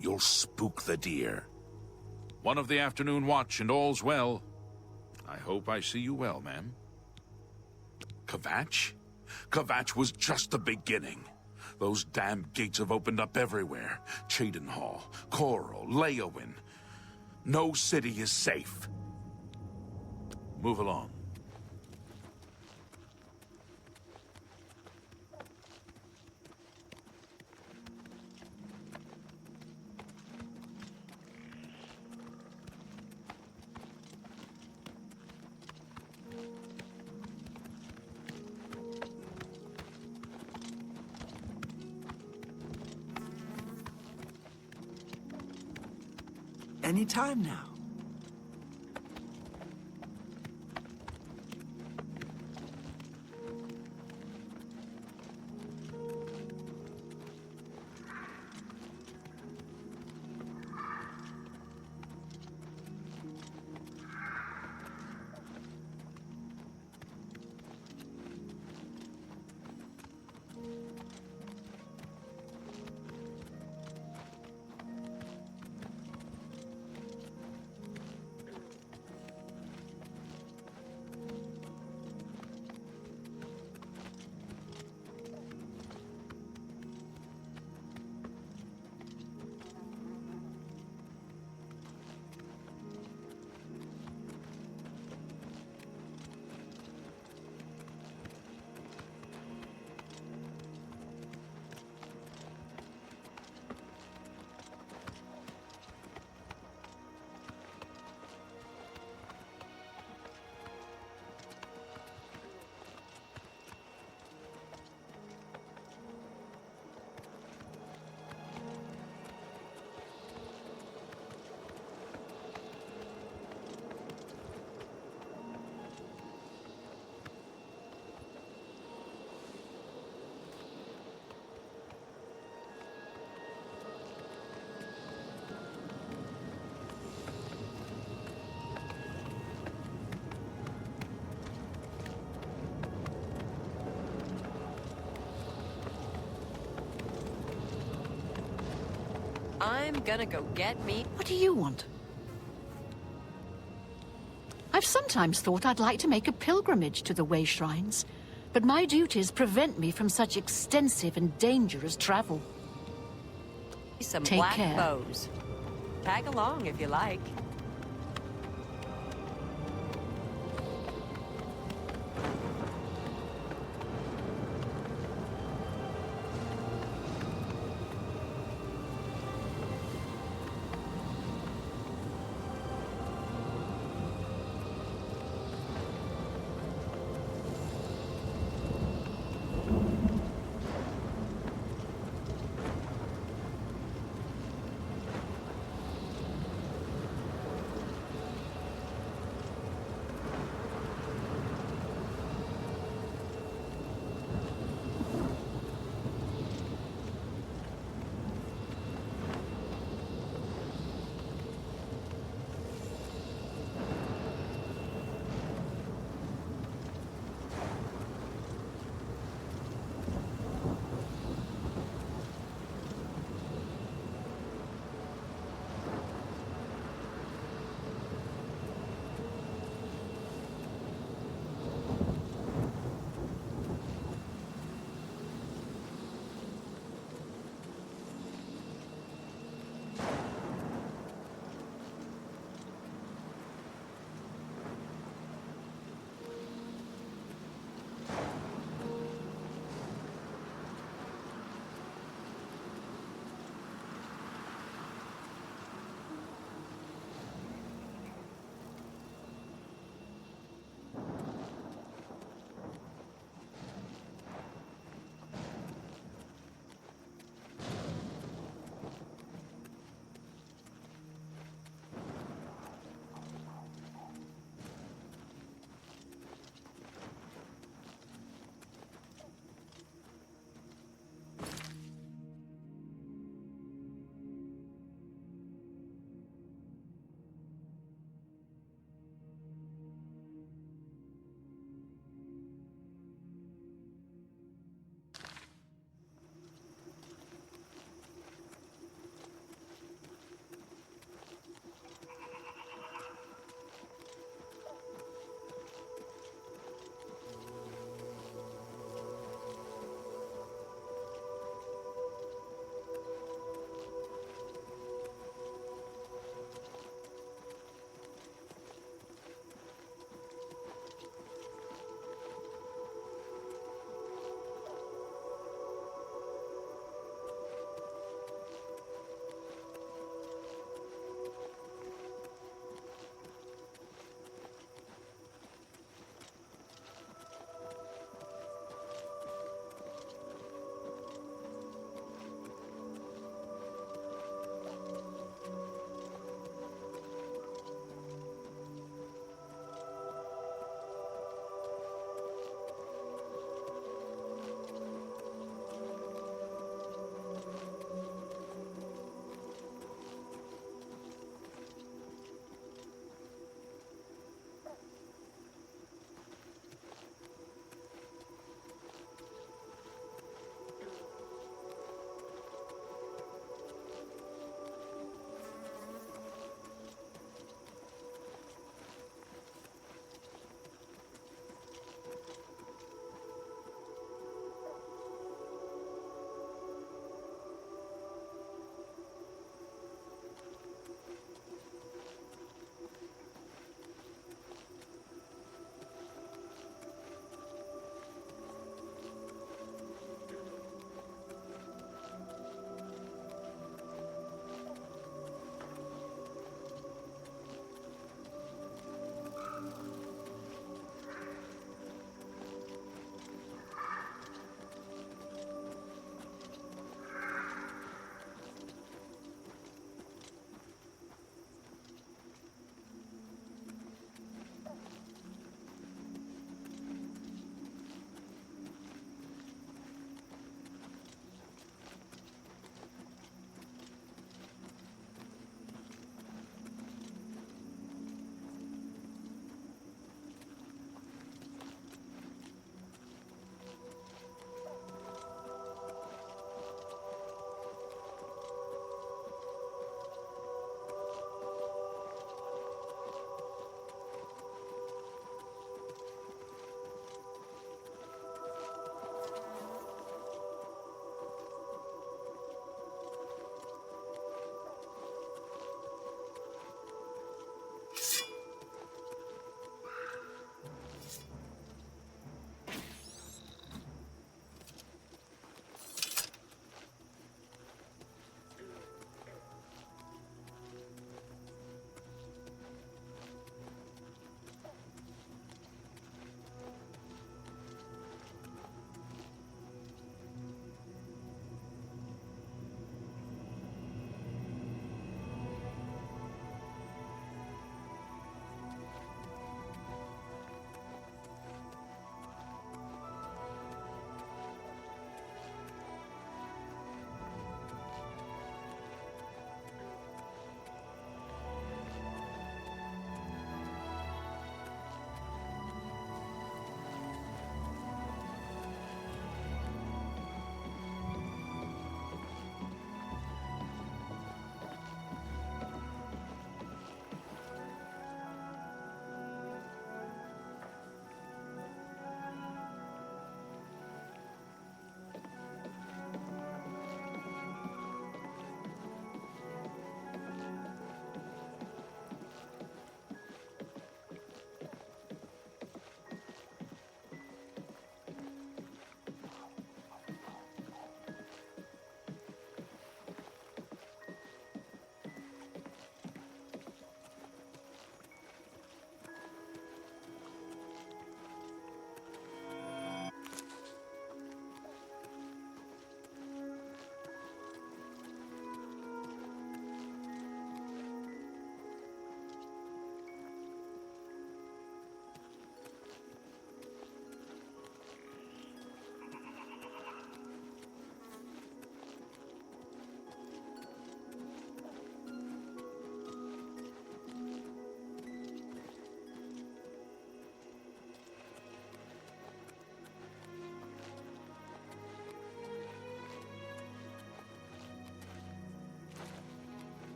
You'll spook the deer. One of the afternoon watch and all's well. I hope I see you well, ma'am. Kvatch? Kvatch was just the beginning. Those damn gates have opened up everywhere. Cheydinhal, Coral, Leowin. No city is safe. Move along. Any time now. I'm gonna go get me... What do you want? I've sometimes thought I'd like to make a pilgrimage to the Way Shrines. but my duties prevent me from such extensive and dangerous travel. Some Take black care. bows. Tag along if you like.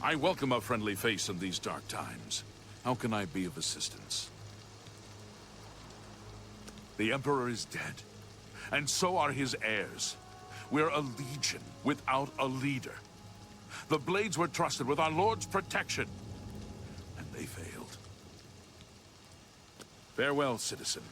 I welcome a friendly face in these dark times. How can I be of assistance? The Emperor is dead, and so are his heirs. We're a legion without a leader. The Blades were trusted with our Lord's protection, and they failed. Farewell, citizen.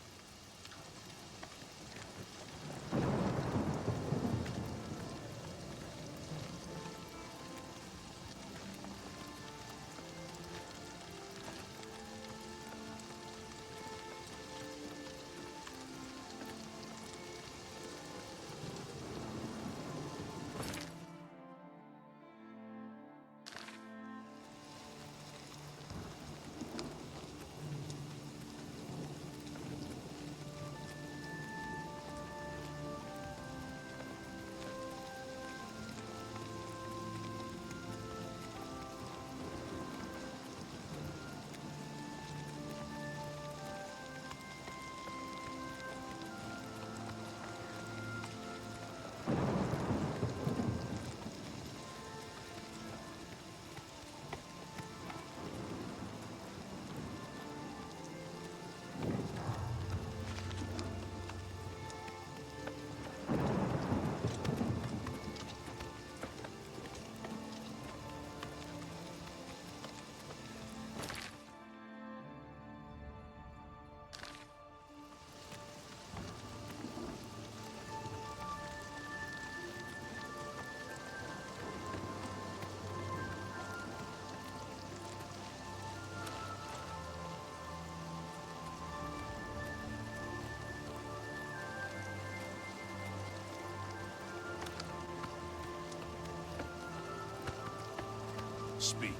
Speak.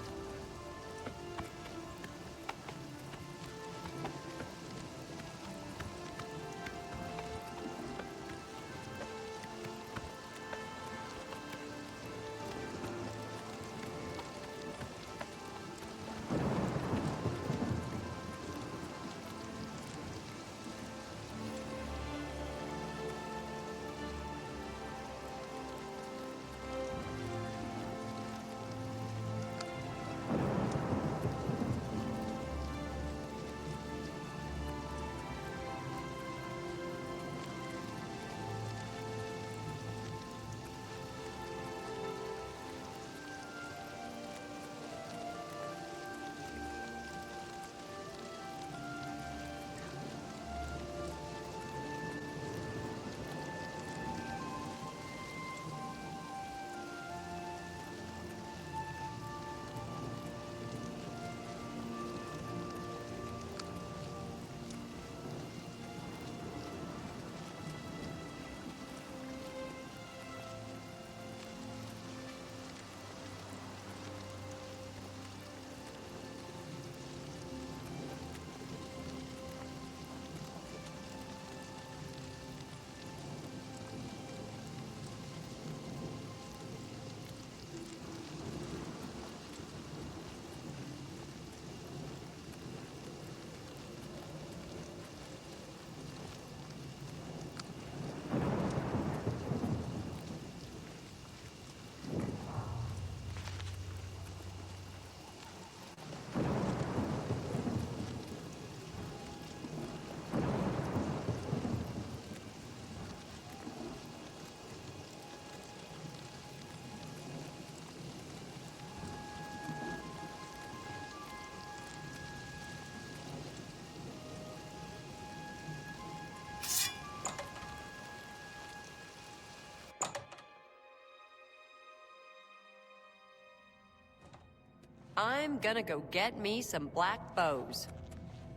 I'm gonna go get me some black bows.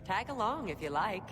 Tag along if you like.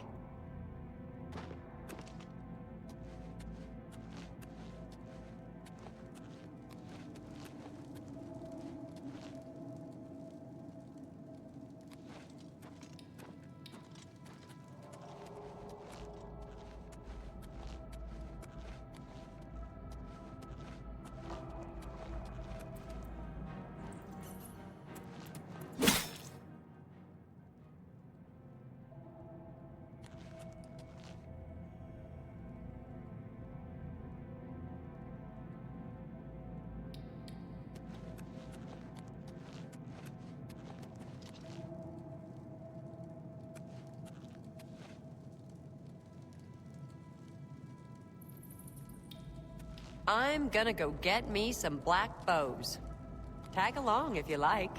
I'm gonna go get me some black bows. Tag along if you like.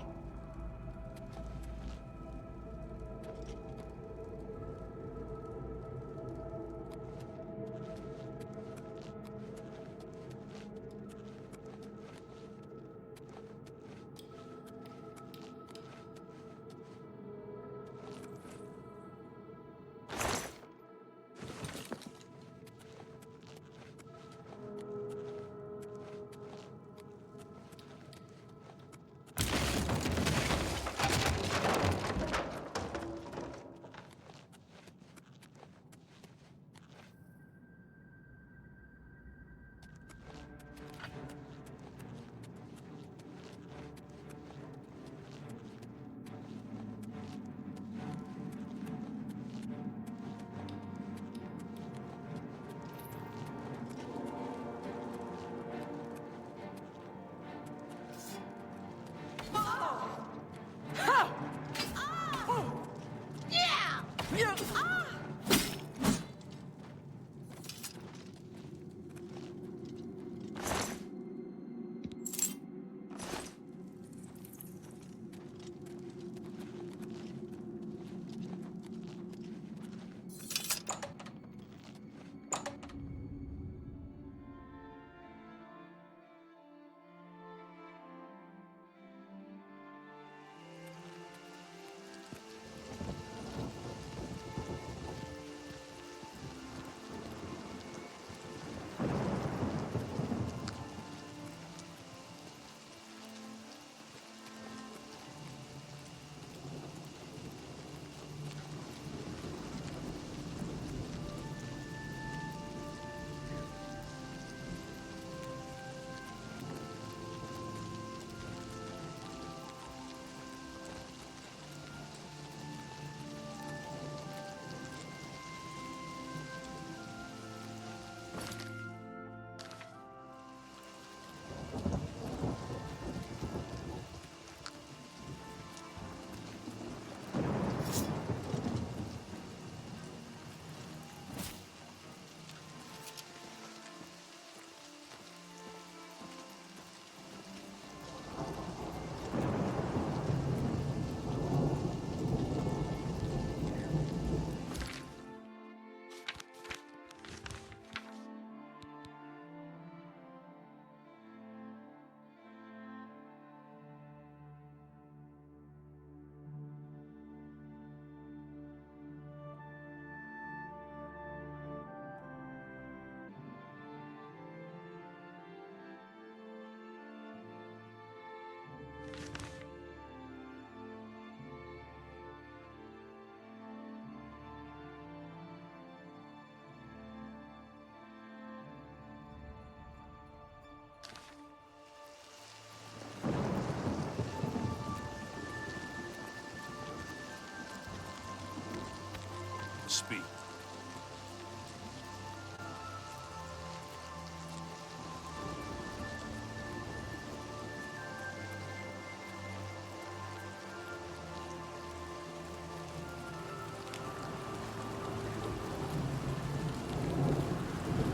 Speak.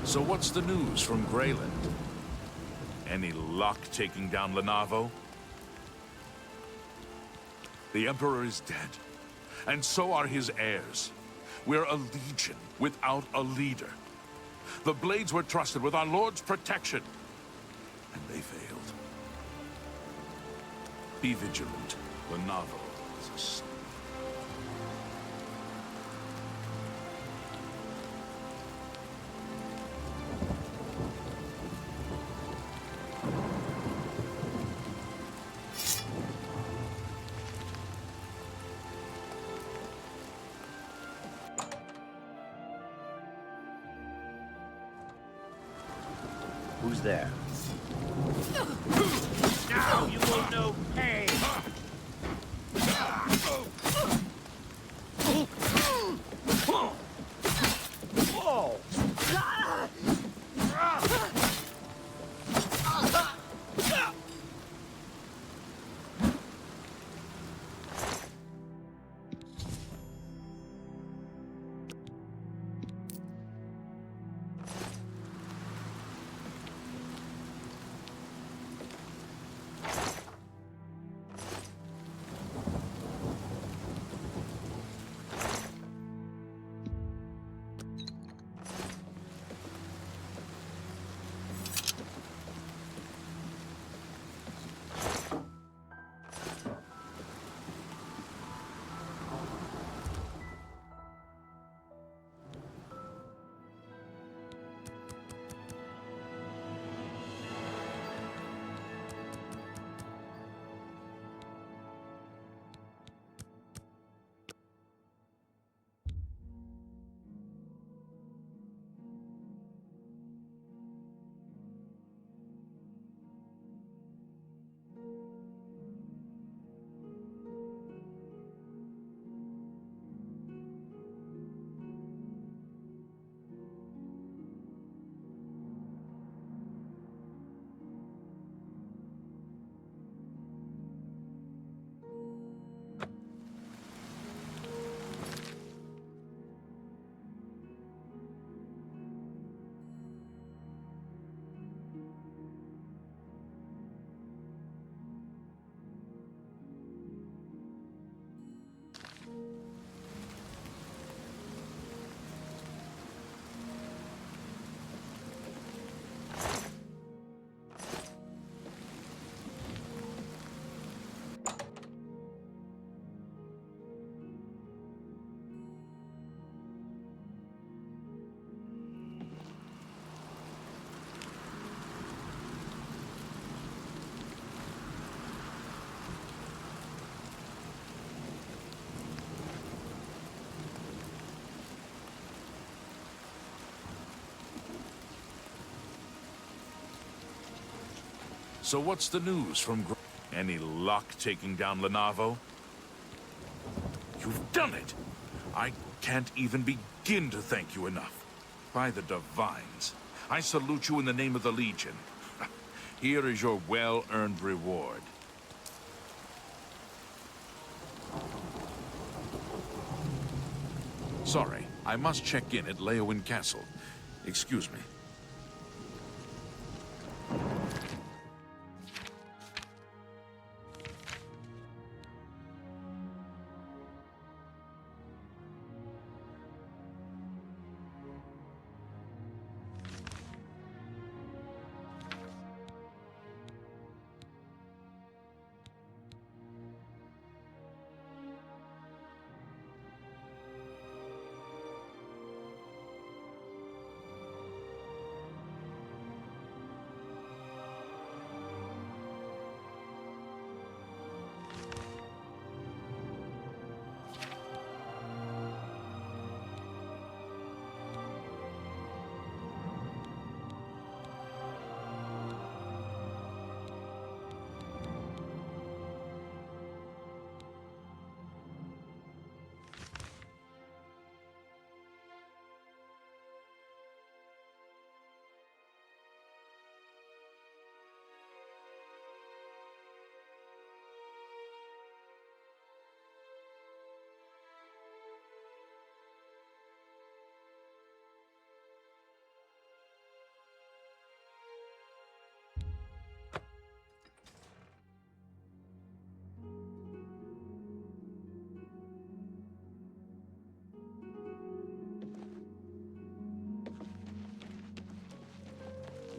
So what's the news from Greyland? Any luck taking down Lenavo? The Emperor is dead, and so are his heirs. We're a legion without a leader. The Blades were trusted with our Lord's protection, and they failed. Be vigilant. The novel is a Who's there? Now you will know pain! So what's the news from any luck taking down Lenavo? You've done it! I can't even begin to thank you enough. By the divines, I salute you in the name of the Legion. Here is your well-earned reward. Sorry, I must check in at Leowin Castle. Excuse me.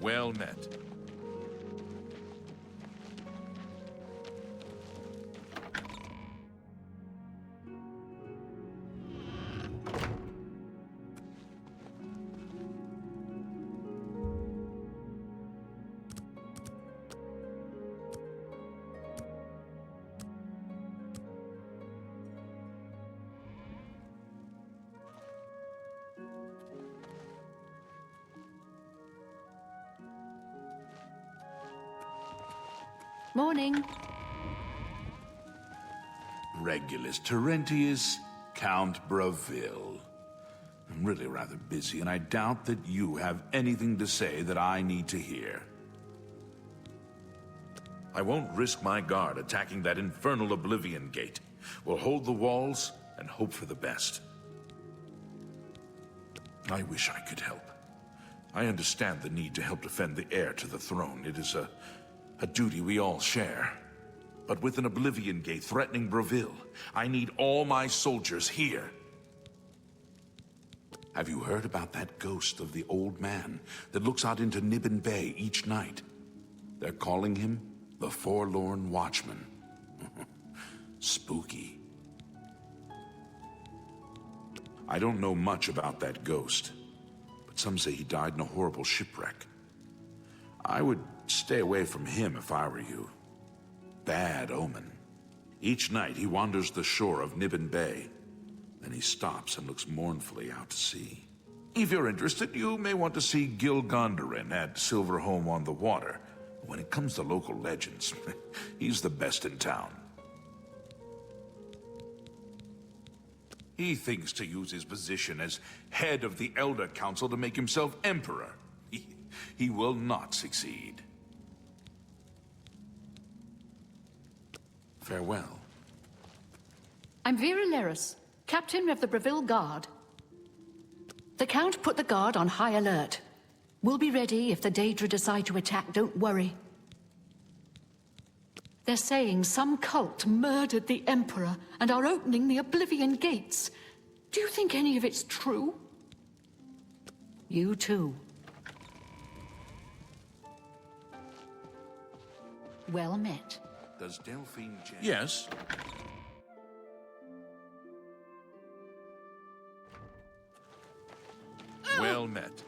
Well met. Morning. Regulus Terentius, Count Bravil. I'm really rather busy, and I doubt that you have anything to say that I need to hear. I won't risk my guard attacking that infernal Oblivion Gate. We'll hold the walls and hope for the best. I wish I could help. I understand the need to help defend the heir to the throne. It is a duty we all share. But with an Oblivion Gate threatening Bravil, I need all my soldiers here. Have you heard about that ghost of the old man that looks out into Nibbin Bay each night? They're calling him the Forlorn Watchman. Spooky. I don't know much about that ghost, but some say he died in a horrible shipwreck. I would stay away from him if I were you. Bad omen. Each night he wanders the shore of Nibbin Bay. Then he stops and looks mournfully out to sea. If you're interested, you may want to see Gil Gondarin at Silverhome on the Water. When it comes to local legends, he's the best in town. He thinks to use his position as head of the Elder Council to make himself emperor. He will not succeed. Farewell. I'm Vera Leris, captain of the Bravil Guard. The Count put the Guard on high alert. We'll be ready if the Daedra decide to attack, don't worry. They're saying some cult murdered the Emperor and are opening the Oblivion Gates. Do you think any of it's true? You too. Well met. Does Delphine Jen... Yes? Well met.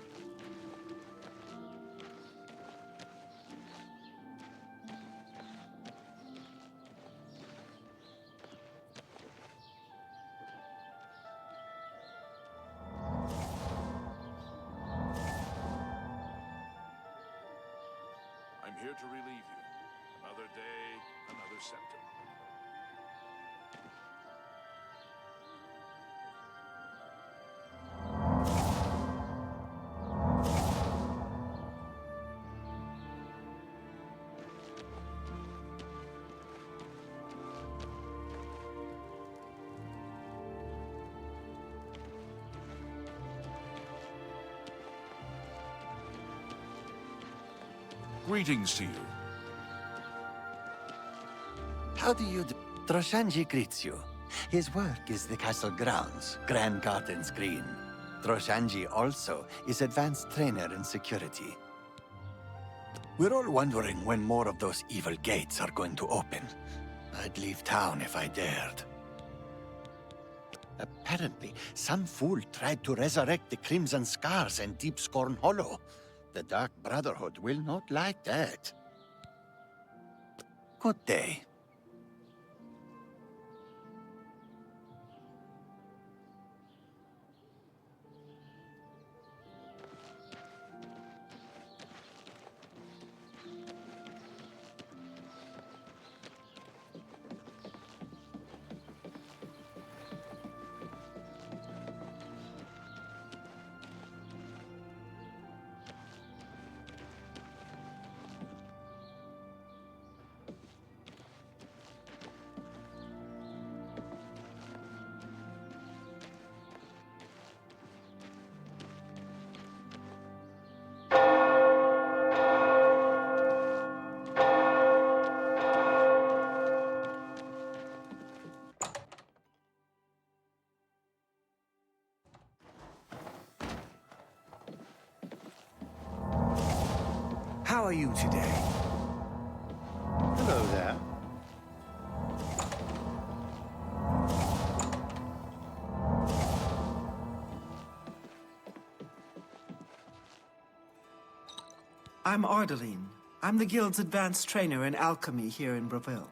I'm here to relieve you. Another day, another symptom. Greetings to you. How do you do? Droshanji greets you. His work is the castle grounds, Grand Gardens Green. Droshanji also is advanced trainer in security. We're all wondering when more of those evil gates are going to open. I'd leave town if I dared. Apparently, some fool tried to resurrect the Crimson Scars in Deep Scorn Hollow. The Dark Brotherhood will not like that. Good day. How are you today? Hello there. I'm Ardeline. I'm the Guild's advanced trainer in alchemy here in Bravil.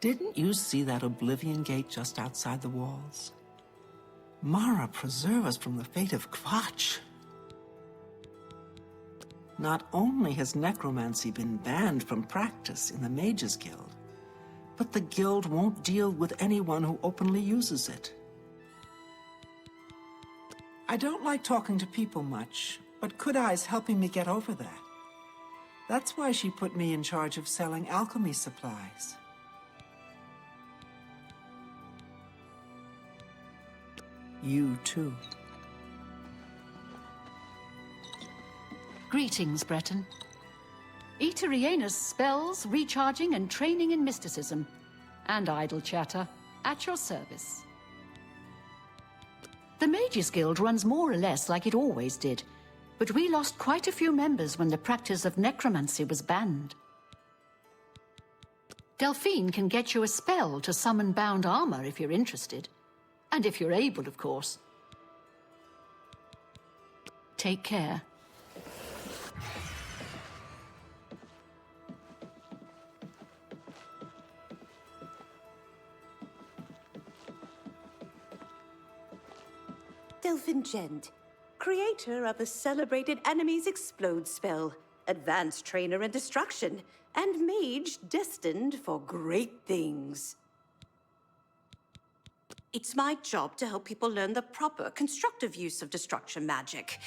Didn't you see that Oblivion Gate just outside the walls? Mara, preserve us from the fate of Kvatch. Not only has necromancy been banned from practice in the Mages Guild, but the guild won't deal with anyone who openly uses it. I don't like talking to people much, but Kudai's helping me get over that. That's why she put me in charge of selling alchemy supplies. You too. Greetings, Breton. Eterianus spells, recharging and training in mysticism, and idle chatter, at your service. The Mages Guild runs more or less like it always did, but we lost quite a few members when the practice of necromancy was banned. Delphine can get you a spell to summon bound armor if you're interested. And if you're able, of course. Take care. Delphine Gent, creator of the celebrated Enemies Explode spell, advanced trainer in destruction, and mage destined for great things. It's my job to help people learn the proper, constructive use of destruction magic.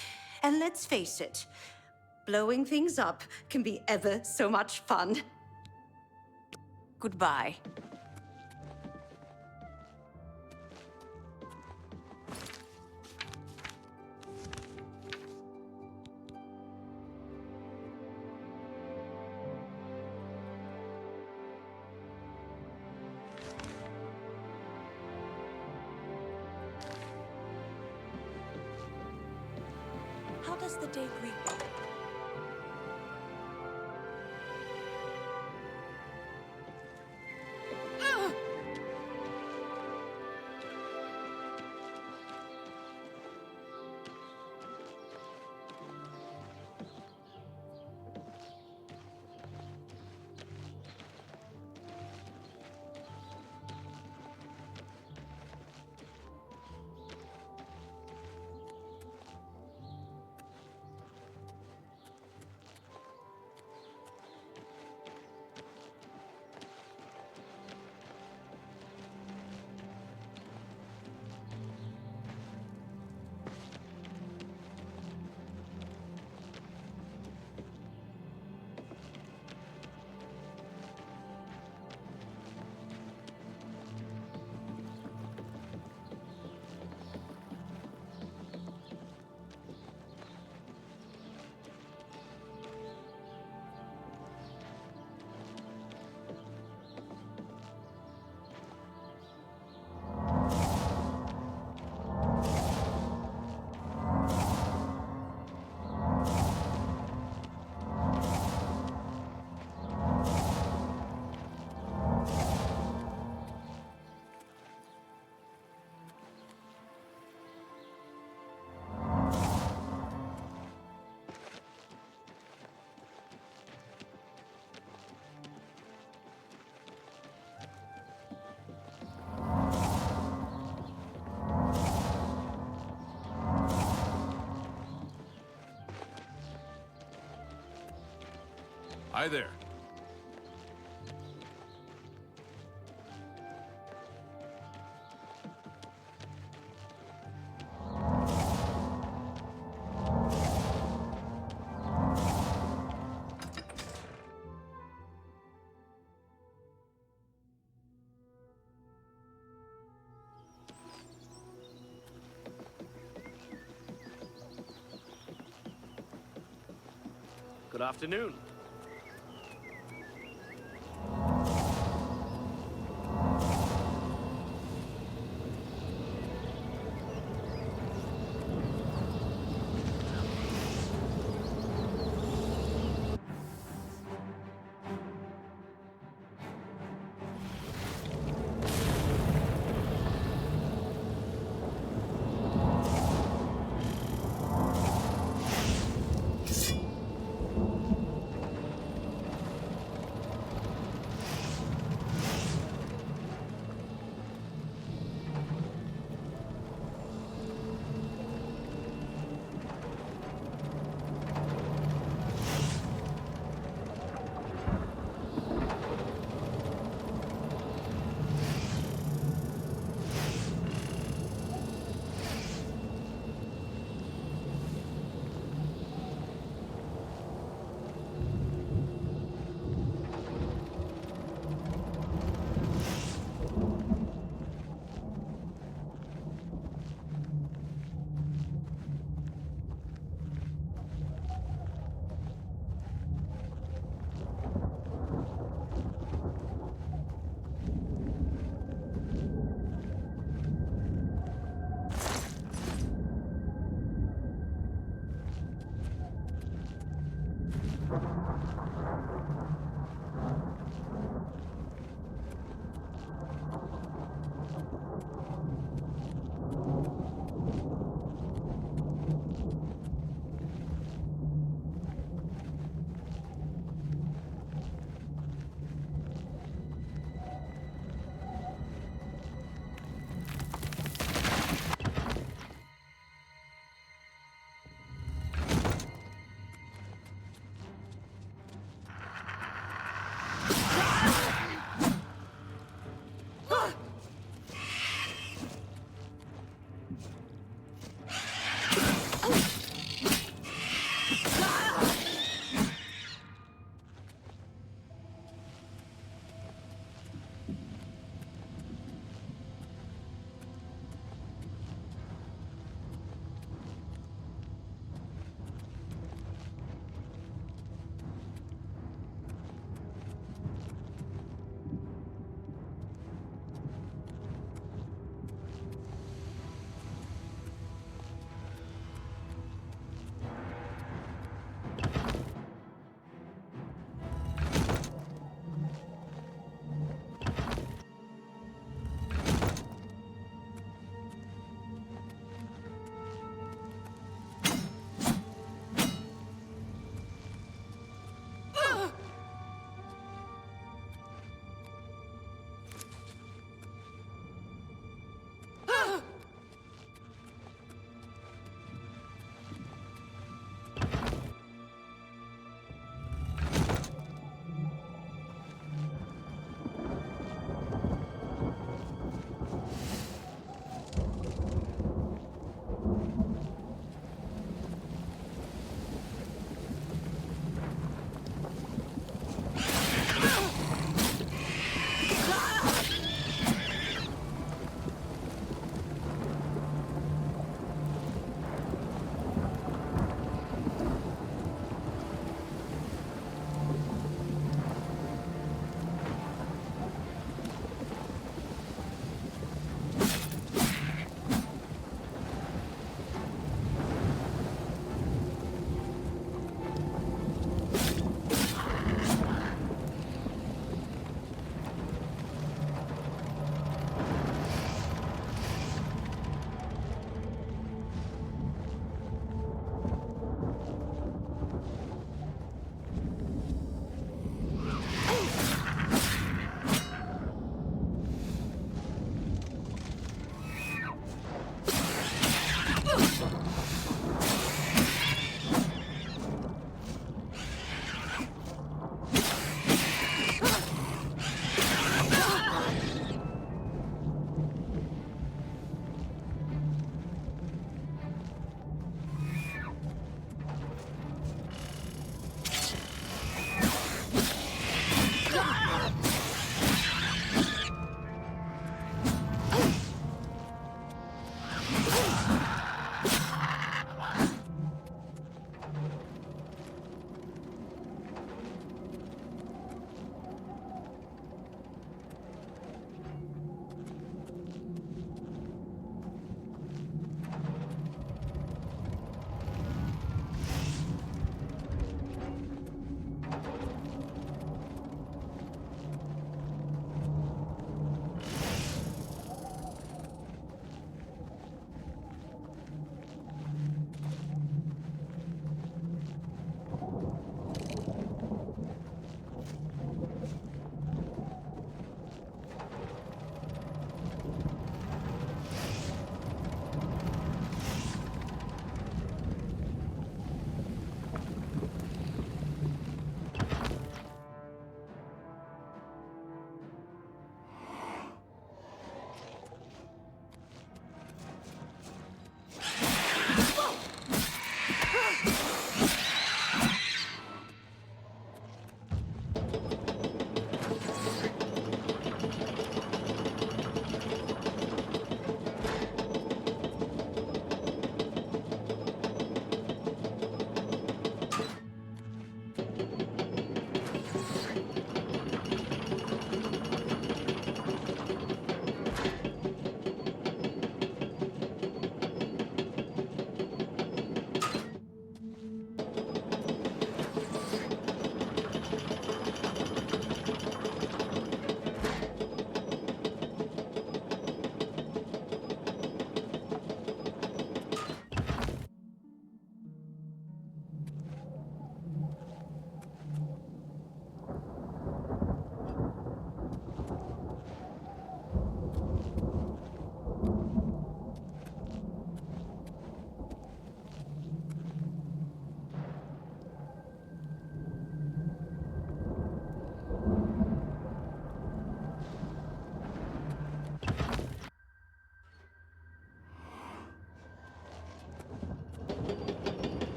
And let's face it, blowing things up can be ever so much fun. Goodbye. How does the day greet you? Hi there. Good afternoon.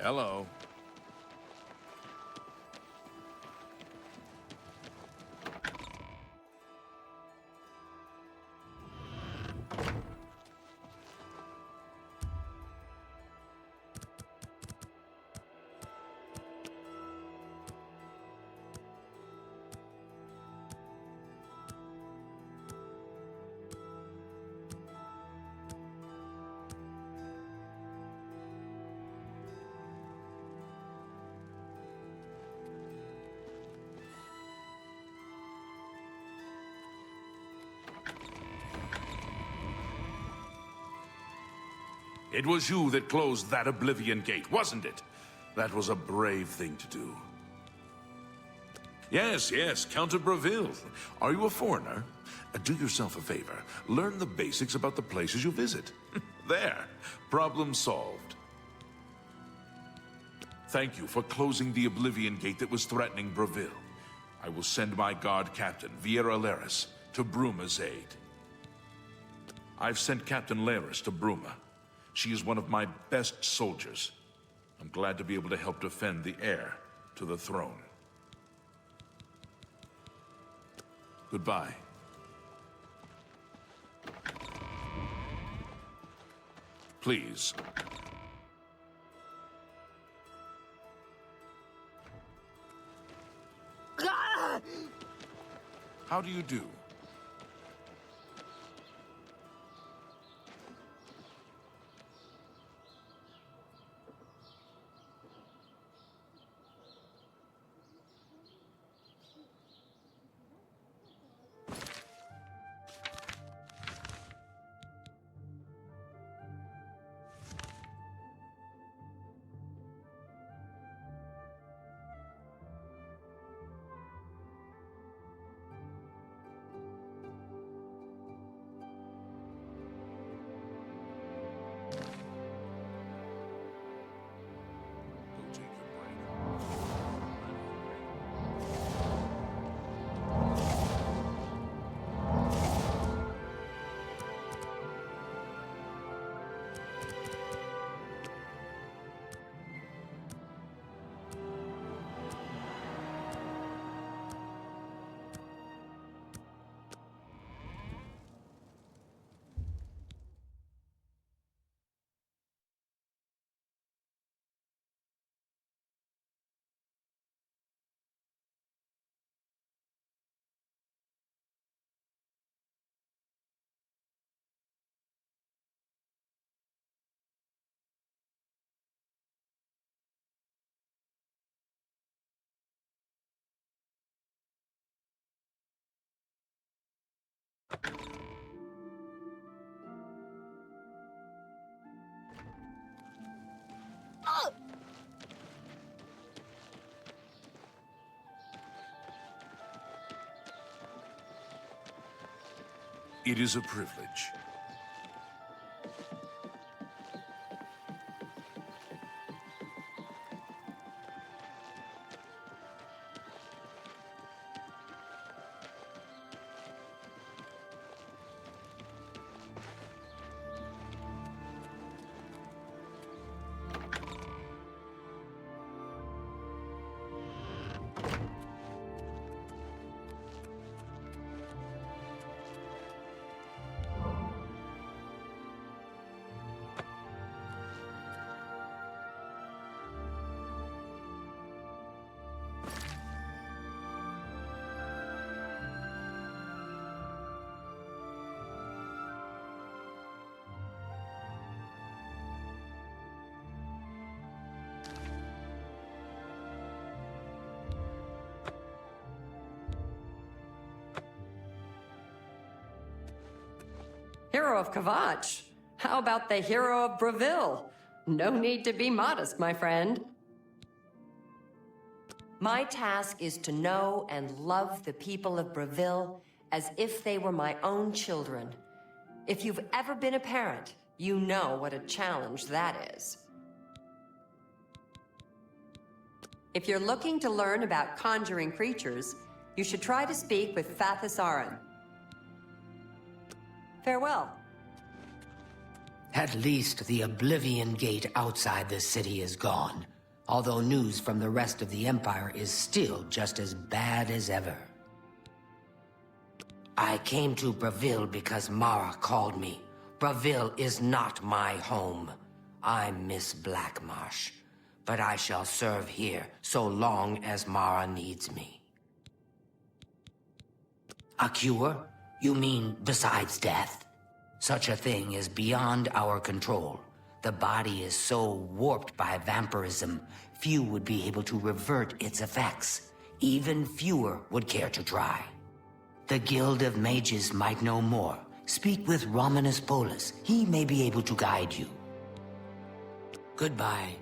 Hello. It was you that closed that Oblivion Gate, wasn't it? That was a brave thing to do. Yes, Count of Breville. Are you a foreigner? Do yourself a favor. Learn the basics about the places you visit. There. Problem solved. Thank you for closing the Oblivion Gate that was threatening Breville. I will send my guard captain, Viera Laris, to Bruma's aid. I've sent Captain Laris to Bruma. She is one of my best soldiers. I'm glad to be able to help defend the heir to the throne. Goodbye. Please. How do you do? It is a privilege. Hero of Kavach? How about the hero of Breville? No need to be modest, my friend. My task is to know and love the people of Breville as if they were my own children. If you've ever been a parent, you know what a challenge that is. If you're looking to learn about conjuring creatures, you should try to speak with Fathis Aran. Farewell. At least the Oblivion Gate outside the city is gone, although news from the rest of the Empire is still just as bad as ever. I came to Breville because Mara called me. Breville is not my home. I'm Miss Blackmarsh, but I shall serve here so long as Mara needs me. A cure? You mean besides death? Such a thing is beyond our control. The body is so warped by vampirism, few would be able to revert its effects. Even fewer would care to try. The Guild of Mages might know more. Speak with Romanus Polus. He may be able to guide you. Goodbye.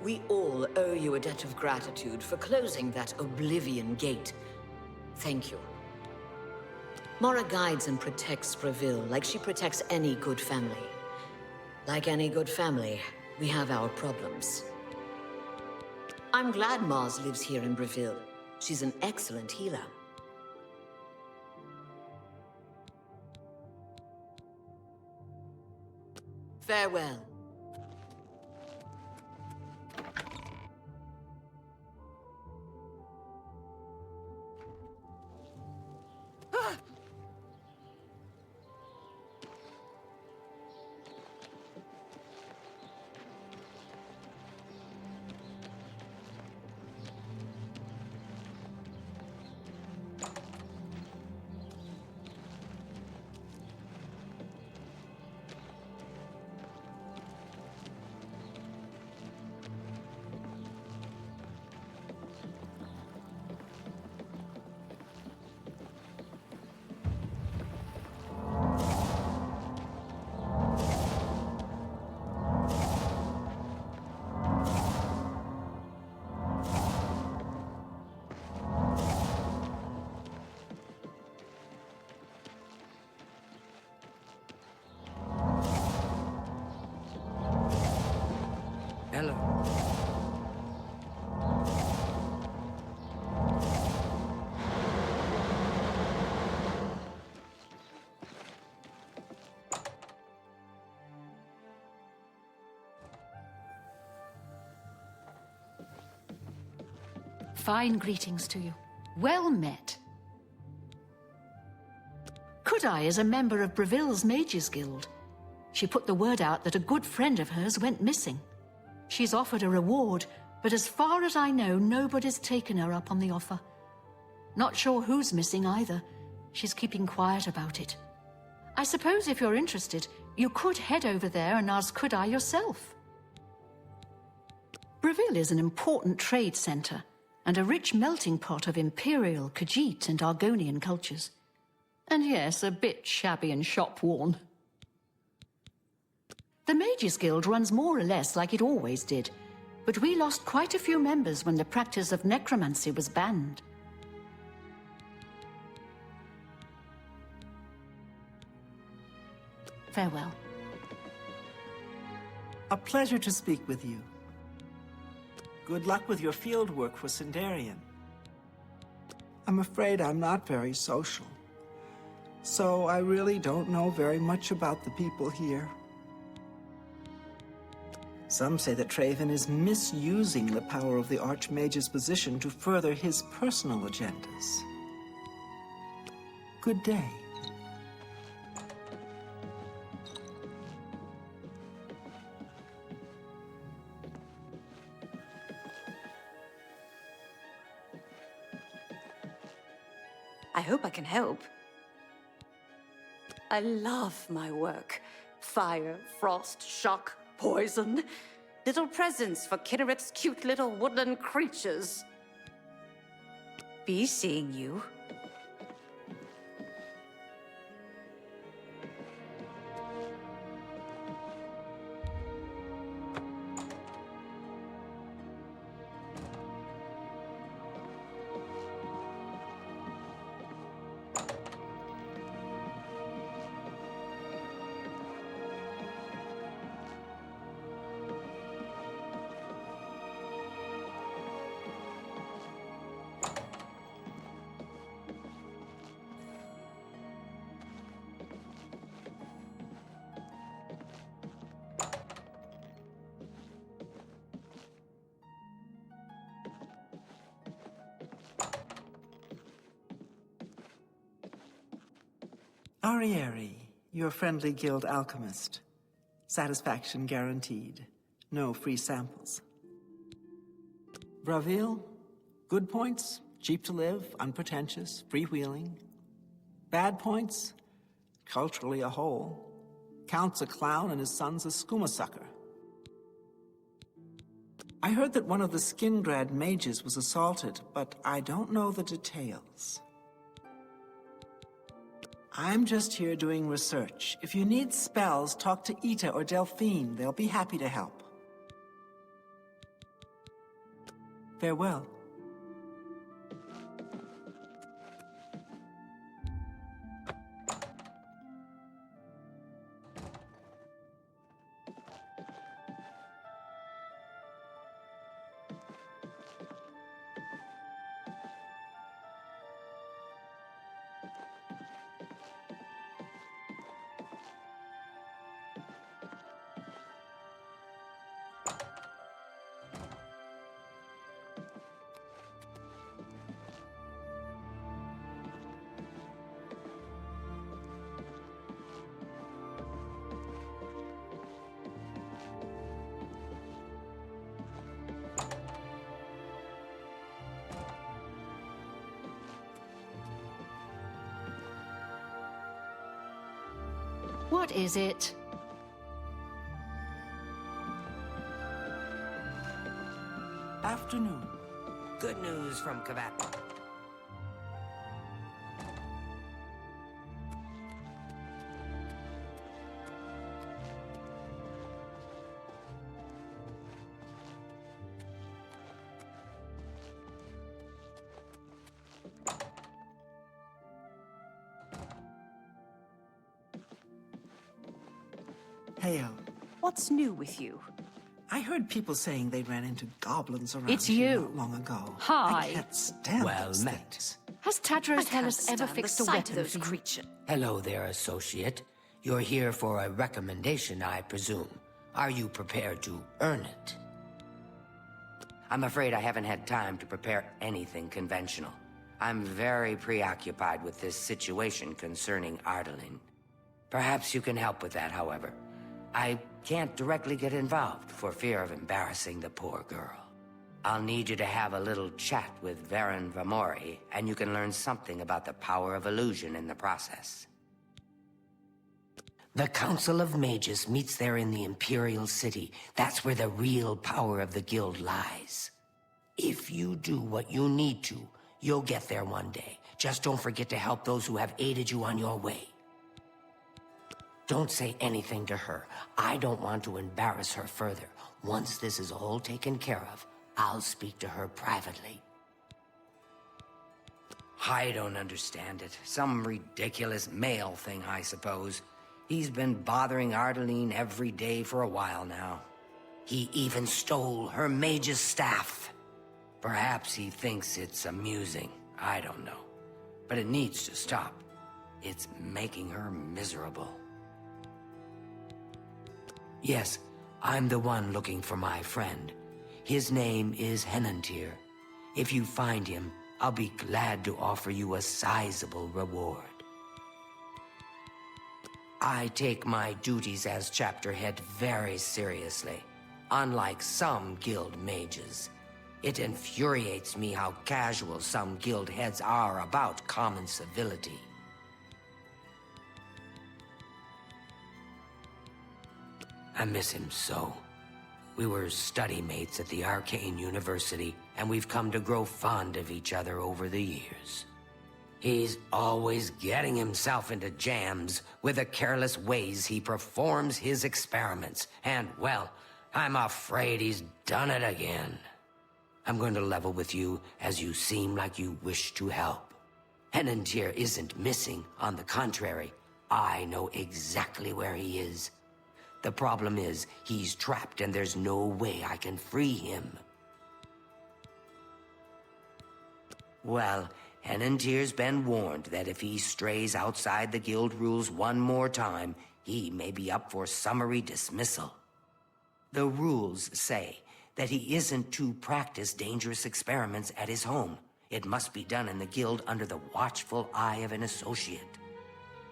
We all owe you a debt of gratitude for closing that Oblivion Gate. Thank you. Mara guides and protects Breville like she protects any good family. Like any good family, we have our problems. I'm glad Mars lives here in Breville. She's an excellent healer. Farewell. Hello. Fine greetings to you. Well met. Kudai is a member of Breville's Mages Guild. She put the word out that a good friend of hers went missing. She's offered a reward, but as far as I know, nobody's taken her up on the offer. Not sure who's missing either. She's keeping quiet about it. I suppose if you're interested, you could head over there and ask Kudai yourself. Breville is an important trade center and a rich melting pot of Imperial, Khajiit, and Argonian cultures. And yes, a bit shabby and shop-worn. The Mages Guild runs more or less like it always did, but we lost quite a few members when the practice of necromancy was banned. Farewell. A pleasure to speak with you. Good luck with your field work for Sindarian. I'm afraid I'm not very social, so I really don't know very much about the people here. Some say that Traven is misusing the power of the Archmage's position to further his personal agendas. Good day. I hope I can help. I love my work. Fire, frost, shock, poison. Little presents for Kinneret's cute little woodland creatures. Be seeing you. Arieri, your friendly guild alchemist. Satisfaction guaranteed. No free samples. Bravil, good points, cheap to live, unpretentious, freewheeling. Bad points, culturally a hole. Count's a clown and his son's a skooma sucker. I heard that one of the Skingrad mages was assaulted, but I don't know the details. I'm just here doing research. If you need spells, talk to Ita or Delphine. They'll be happy to help. Farewell. What is it? Afternoon. Good news from Kavat. Heyo. What's new with you? I heard people saying they ran into goblins around It's here you. not long ago. Hi. I can't stand Well those met. things. Has Tadros Hellas ever fixed a weapon those for you? creatures? Hello there, associate. You're here for a recommendation, I presume. Are you prepared to earn it? I'm afraid I haven't had time to prepare anything conventional. I'm very preoccupied with this situation concerning Ardaline. Perhaps you can help with that, however. I can't directly get involved for fear of embarrassing the poor girl. I'll need you to have a little chat with Varen Vamori, and you can learn something about the power of illusion in the process. The Council of Mages meets there in the Imperial City. That's where the real power of the guild lies. If you do what you need to, you'll get there one day. Just don't forget to help those who have aided you on your way. Don't say anything to her. I don't want to embarrass her further. Once this is all taken care of, I'll speak to her privately. I don't understand it. Some ridiculous male thing, I suppose. He's been bothering Ardaline every day for a while now. He even stole her mage's staff. Perhaps he thinks it's amusing. I don't know. But it needs to stop. It's making her miserable. Yes, I'm the one looking for my friend. His name is Henantir. If you find him, I'll be glad to offer you a sizable reward. I take my duties as chapter head very seriously, unlike some guild mages. It infuriates me how casual some guild heads are about common civility. I miss him so. We were study mates at the Arcane University, and we've come to grow fond of each other over the years. He's always getting himself into jams with the careless ways he performs his experiments, and, well, I'm afraid he's done it again. I'm going to level with you, as you seem like you wish to help. Henantir isn't missing, on the contrary. I know exactly where he is. The problem is, he's trapped and there's no way I can free him. Well, Henantir's been warned that if he strays outside the guild rules one more time, he may be up for summary dismissal. The rules say that he isn't to practice dangerous experiments at his home. It must be done in the guild under the watchful eye of an associate.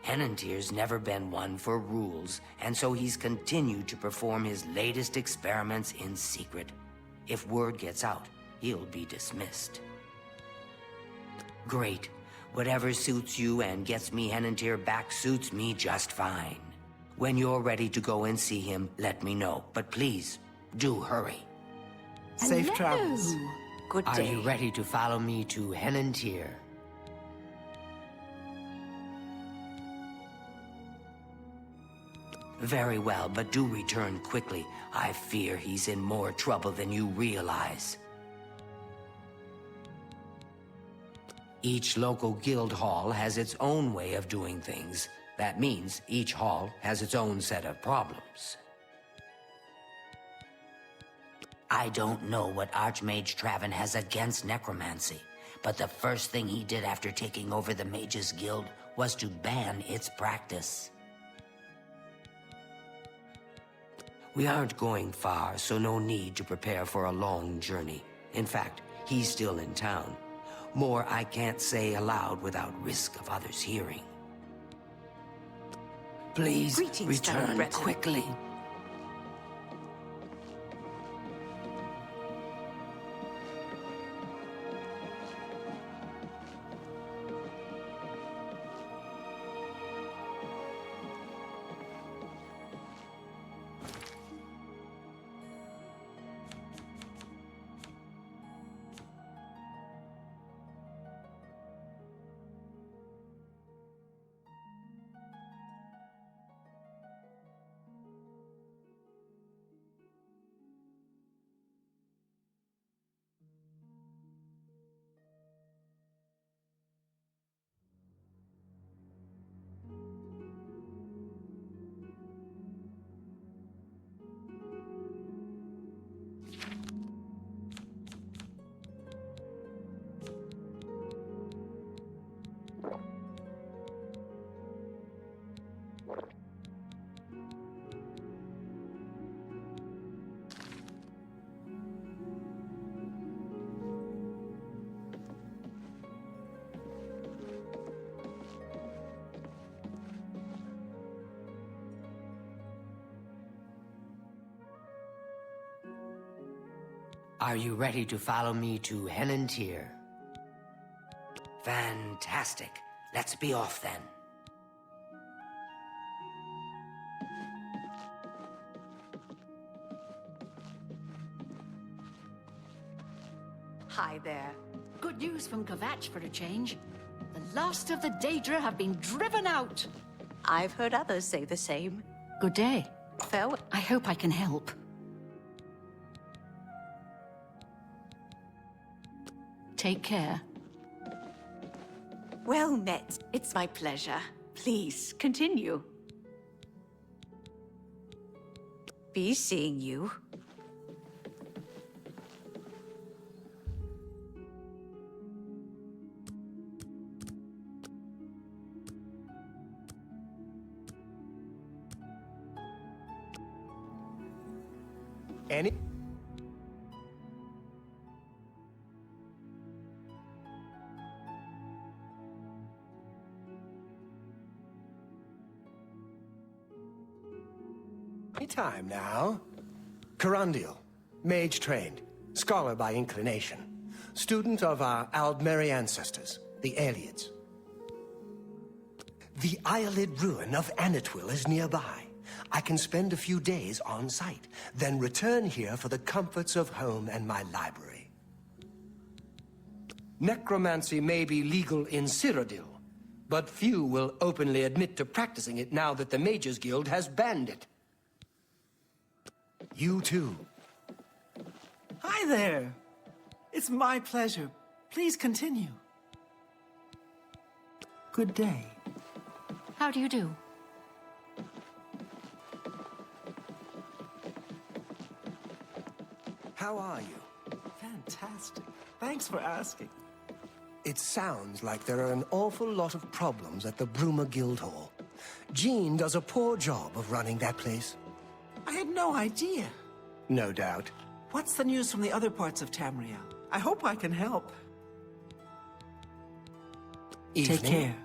Henantier's never been one for rules, and so he's continued to perform his latest experiments in secret. If word gets out, he'll be dismissed. Great. Whatever suits you and gets me Henantier back suits me just fine. When you're ready to go and see him, let me know. But please, do hurry. Safe travels. Good Are day. you ready to follow me to Henantier? Very well, but do return quickly. I fear he's in more trouble than you realize. Each local guild hall has its own way of doing things. That means each hall has its own set of problems. I don't know what Archmage Traven has against necromancy, but the first thing he did after taking over the Mages Guild was to ban its practice. We aren't going far, so no need to prepare for a long journey. In fact, he's still in town. More I can't say aloud without risk of others hearing. Please Greetings, fellow return Breton. quickly. Are you ready to follow me to Henantier? Fantastic. Let's be off then. Hi there. Good news from Kvatch for a change. The last of the Daedra have been driven out. I've heard others say the same. Good day. Farewell. I hope I can help. Take care. Well met. It's my pleasure. Please, continue. Be seeing you. Any? Time now. Carandial, mage trained, scholar by inclination, student of our Aldmeri ancestors, the Aelids. The Eyelid ruin of Anatwil is nearby. I can spend a few days on site, then return here for the comforts of home and my library. Necromancy may be legal in Cyrodiil, but few will openly admit to practicing it now that the Mages Guild has banned it. You too. Hi there. It's my pleasure. Please continue. Good day. How do you do? How are you? Fantastic. Thanks for asking. It sounds like there are an awful lot of problems at the Bruma Guildhall. Jean does a poor job of running that place. I had no idea. No doubt. What's the news from the other parts of Tamriel? I hope I can help. Evening. Take care.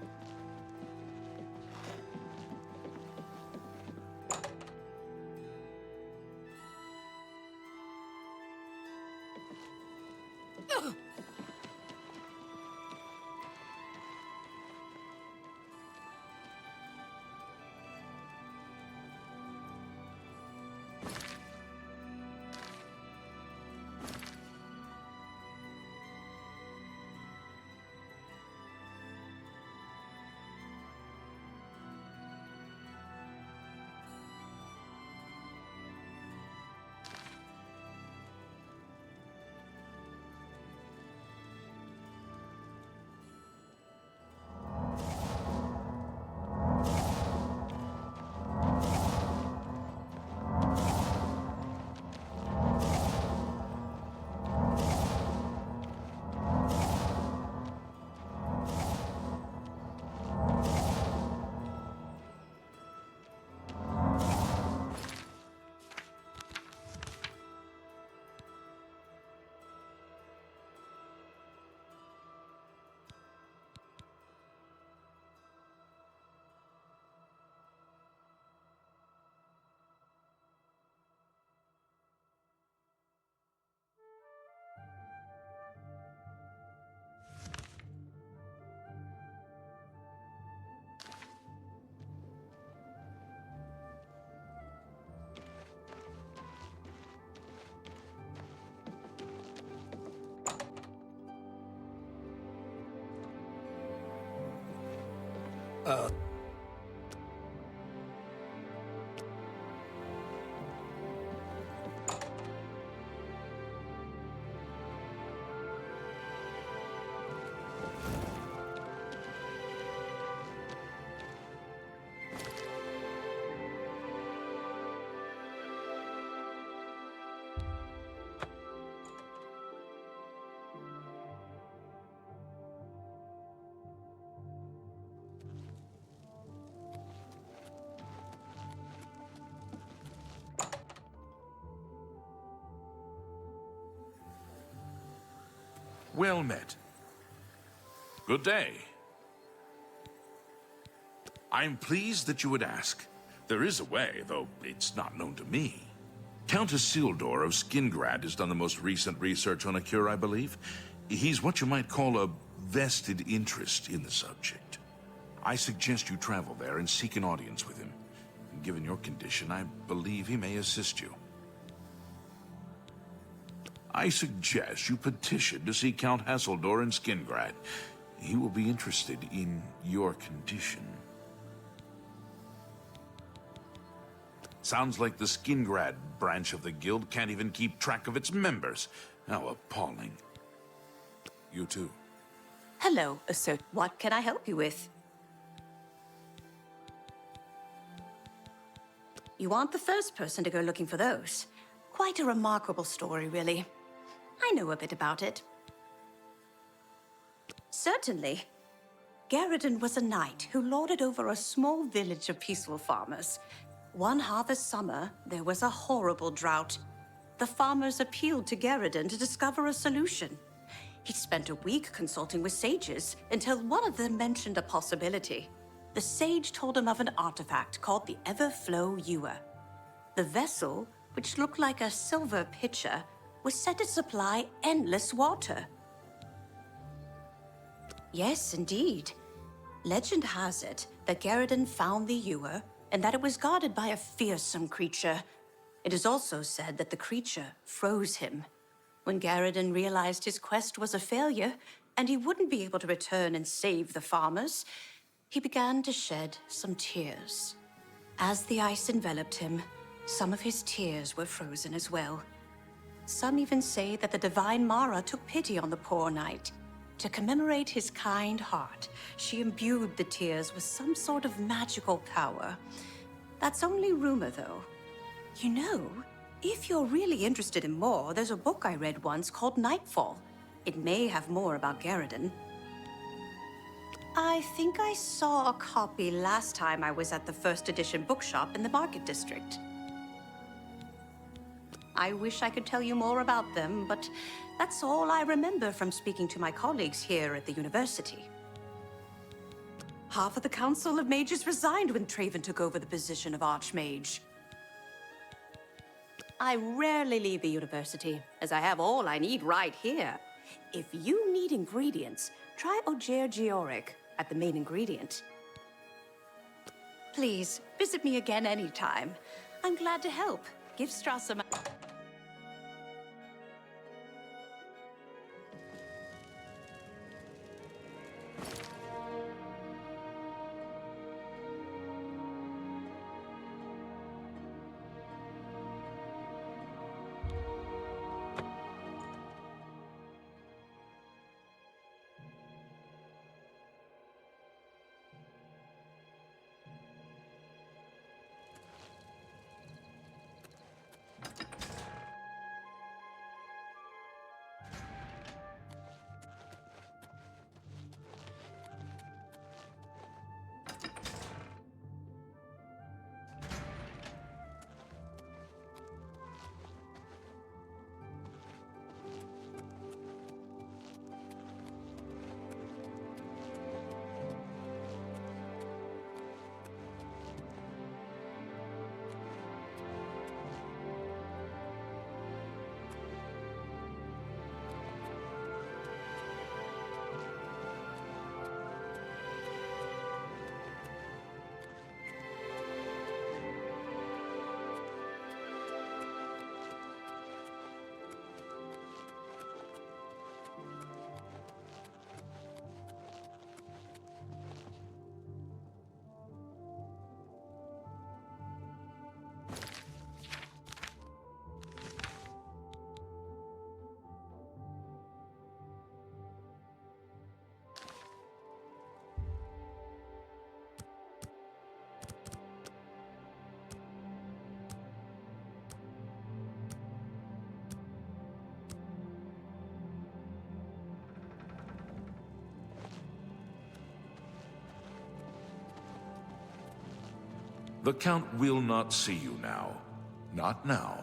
Well met. Good day. I'm pleased that you would ask. There is a way, though it's not known to me. Countess Isildur of Skingrad has done the most recent research on a cure, I believe. He's what you might call a vested interest in the subject. I suggest you travel there and seek an audience with him. Given your condition, I believe he may assist you. I suggest you petition to see Count Hasseldor in Skingrad. He will be interested in your condition. Sounds like the Skingrad branch of the guild can't even keep track of its members. How appalling. You too. Hello, sir. What can I help you with? You aren't the first person to go looking for those. Quite a remarkable story, really. I know a bit about it. Certainly. Garridan was a knight who lorded over a small village of peaceful farmers. One harvest summer, there was a horrible drought. The farmers appealed to Garridan to discover a solution. He spent a week consulting with sages until one of them mentioned a possibility. The sage told him of an artifact called the Everflow Ewer. The vessel, which looked like a silver pitcher, was said to supply endless water. Yes, indeed. Legend has it that Garridan found the ewer and that it was guarded by a fearsome creature. It is also said that the creature froze him. When Garridan realized his quest was a failure and he wouldn't be able to return and save the farmers, he began to shed some tears. As the ice enveloped him, some of his tears were frozen as well. Some even say that the divine Mara took pity on the poor knight. To commemorate his kind heart, she imbued the tears with some sort of magical power. That's only rumor, though. You know, if you're really interested in more, there's a book I read once called Nightfall. It may have more about Garridan. I think I saw a copy last time I was at the first edition bookshop in the Market District. I wish I could tell you more about them, but that's all I remember from speaking to my colleagues here at the university. Half of the Council of Mages resigned when Traven took over the position of Archmage. I rarely leave the university, as I have all I need right here. If you need ingredients, try Ogier Georic at the main ingredient. Please, visit me again anytime. I'm glad to help. Give Strauss some... The Count will not see you now. Not now.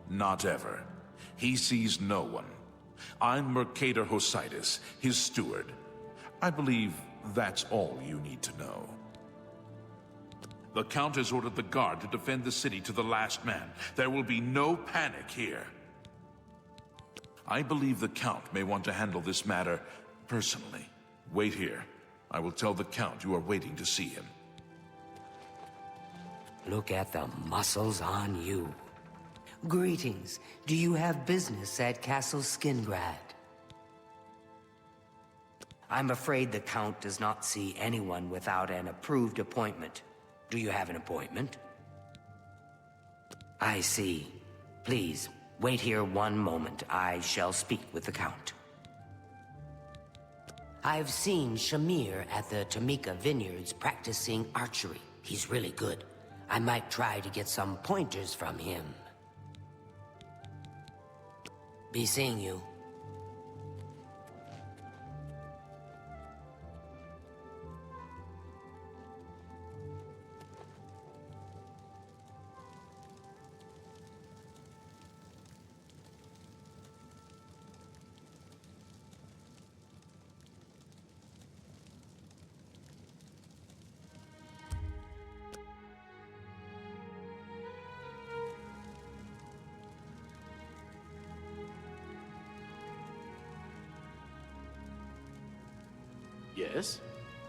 Not ever. He sees no one. I'm Mercator Hositis, his steward. I believe that's all you need to know. The Count has ordered the guard to defend the city to the last man. There will be no panic here. I believe the Count may want to handle this matter personally. Wait here. I will tell the Count you are waiting to see him. Look at the muscles on you. Greetings. Do you have business at Castle Skingrad? I'm afraid the Count does not see anyone without an approved appointment. Do you have an appointment? I see. Please, wait here one moment. I shall speak with the Count. I've seen Shamir at the Tamika Vineyards practicing archery. He's really good. I might try to get some pointers from him. Be seeing you. Yes?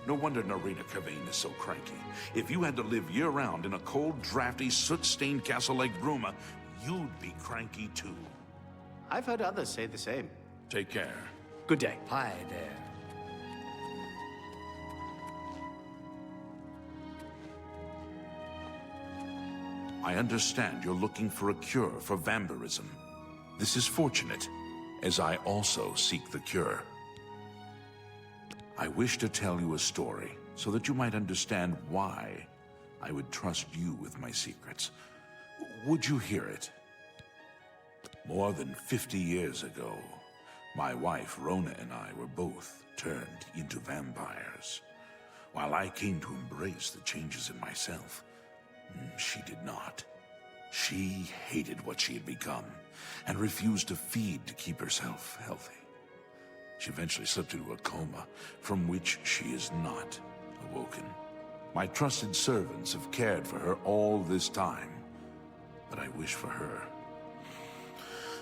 No wonder Narina Kavane is so cranky. If you had to live year-round in a cold, drafty, soot-stained castle like Bruma, you'd be cranky too. I've heard others say the same. Take care. Good day. Hi there. I understand you're looking for a cure for vampirism. This is fortunate, as I also seek the cure. I wish to tell you a story, so that you might understand why I would trust you with my secrets. Would you hear it? More than 50 years ago, my wife Rona and I were both turned into vampires. While I came to embrace the changes in myself, she did not. She hated what she had become, and refused to feed to keep herself healthy. She eventually slipped into a coma, from which she is not awoken. My trusted servants have cared for her all this time, but I wish for her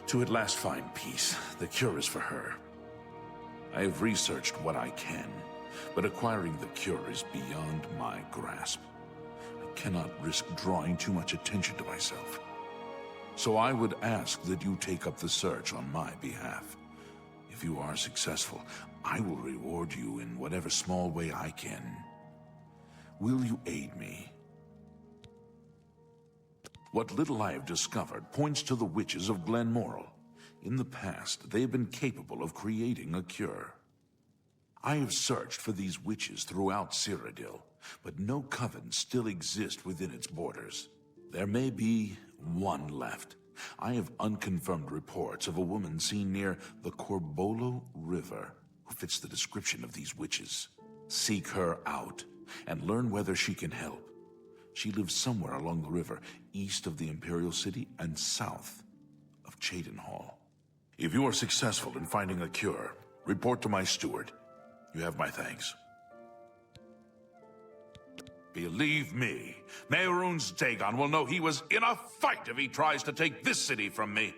to at last find peace. The cure is for her. I have researched what I can, but acquiring the cure is beyond my grasp. I cannot risk drawing too much attention to myself. So I would ask that you take up the search on my behalf. If you are successful, I will reward you in whatever small way I can. Will you aid me? What little I have discovered points to the witches of Glenmoral. In the past, they have been capable of creating a cure. I have searched for these witches throughout Cyrodiil, but no coven still exists within its borders. There may be one left. I have unconfirmed reports of a woman seen near the Corbolo River who fits the description of these witches. Seek her out and learn whether she can help. She lives somewhere along the river, east of the Imperial City and south of Cheydinhall. If you are successful in finding a cure, report to my steward. You have my thanks. Believe me, Mehrunes Dagon will know he was in a fight if he tries to take this city from me.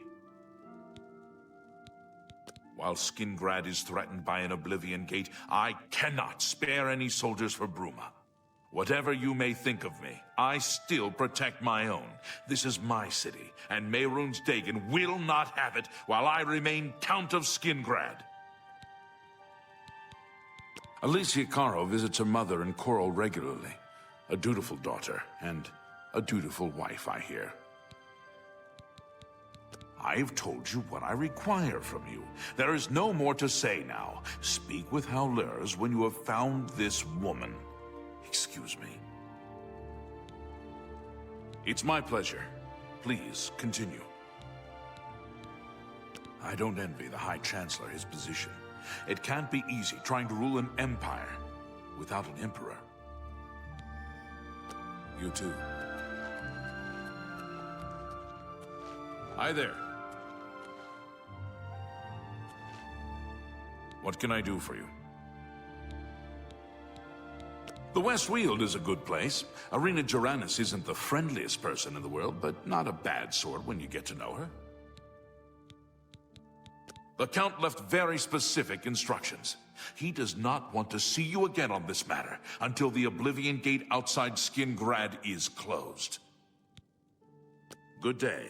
While Skingrad is threatened by an Oblivion Gate, I cannot spare any soldiers for Bruma. Whatever you may think of me, I still protect my own. This is my city, and Mehrunes Dagon will not have it while I remain Count of Skingrad. Alicia Caro visits her mother and Coral regularly. A dutiful daughter, and a dutiful wife, I hear. I have told you what I require from you. There is no more to say now. Speak with Howlers when you have found this woman. Excuse me. It's my pleasure. Please, continue. I don't envy the High Chancellor his position. It can't be easy trying to rule an empire without an emperor. You too. Hi there. What can I do for you? The West Weald is a good place. Arena Jorannis isn't the friendliest person in the world, but not a bad sort when you get to know her. The Count left very specific instructions. He does not want to see you again on this matter until the Oblivion Gate outside Skingrad is closed. Good day.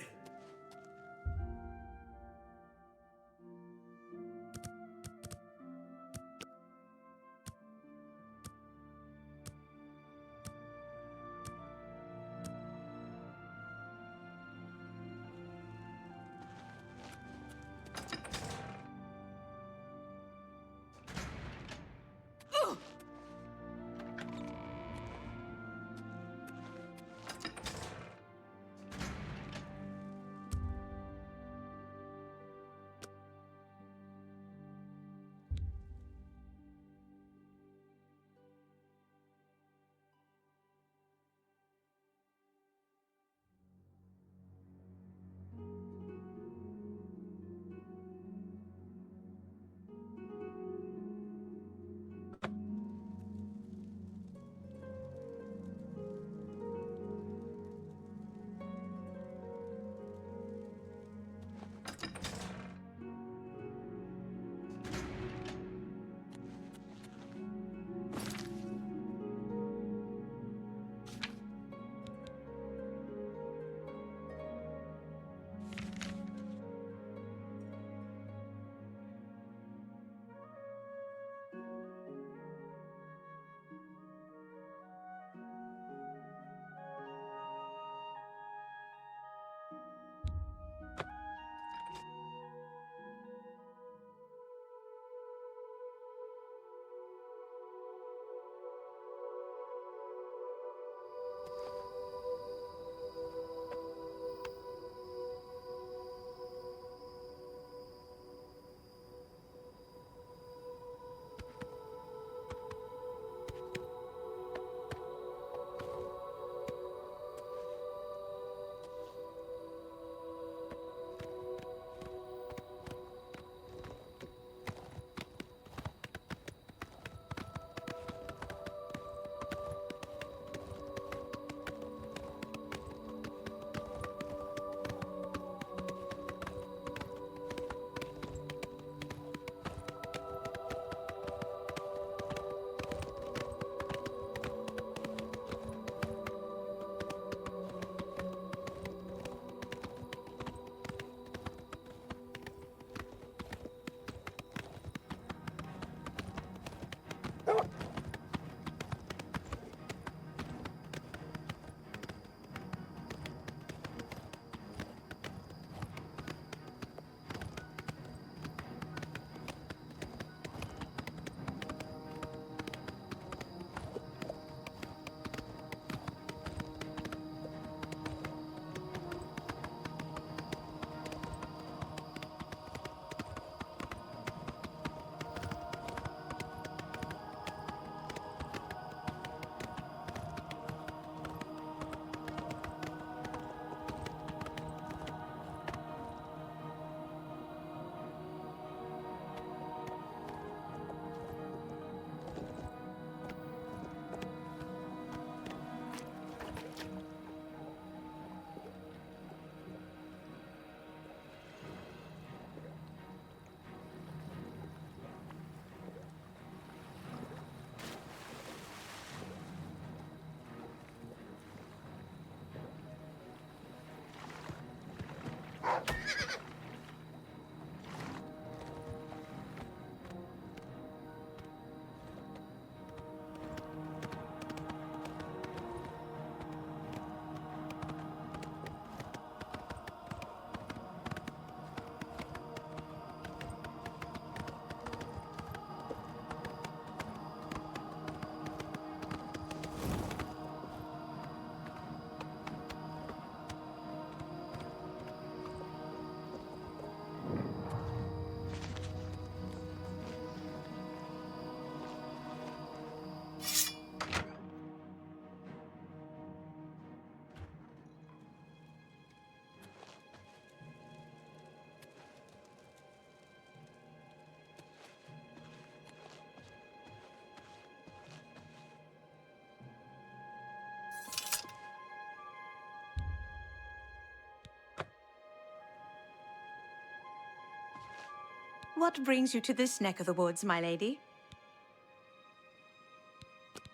What brings you to this neck of the woods, my lady?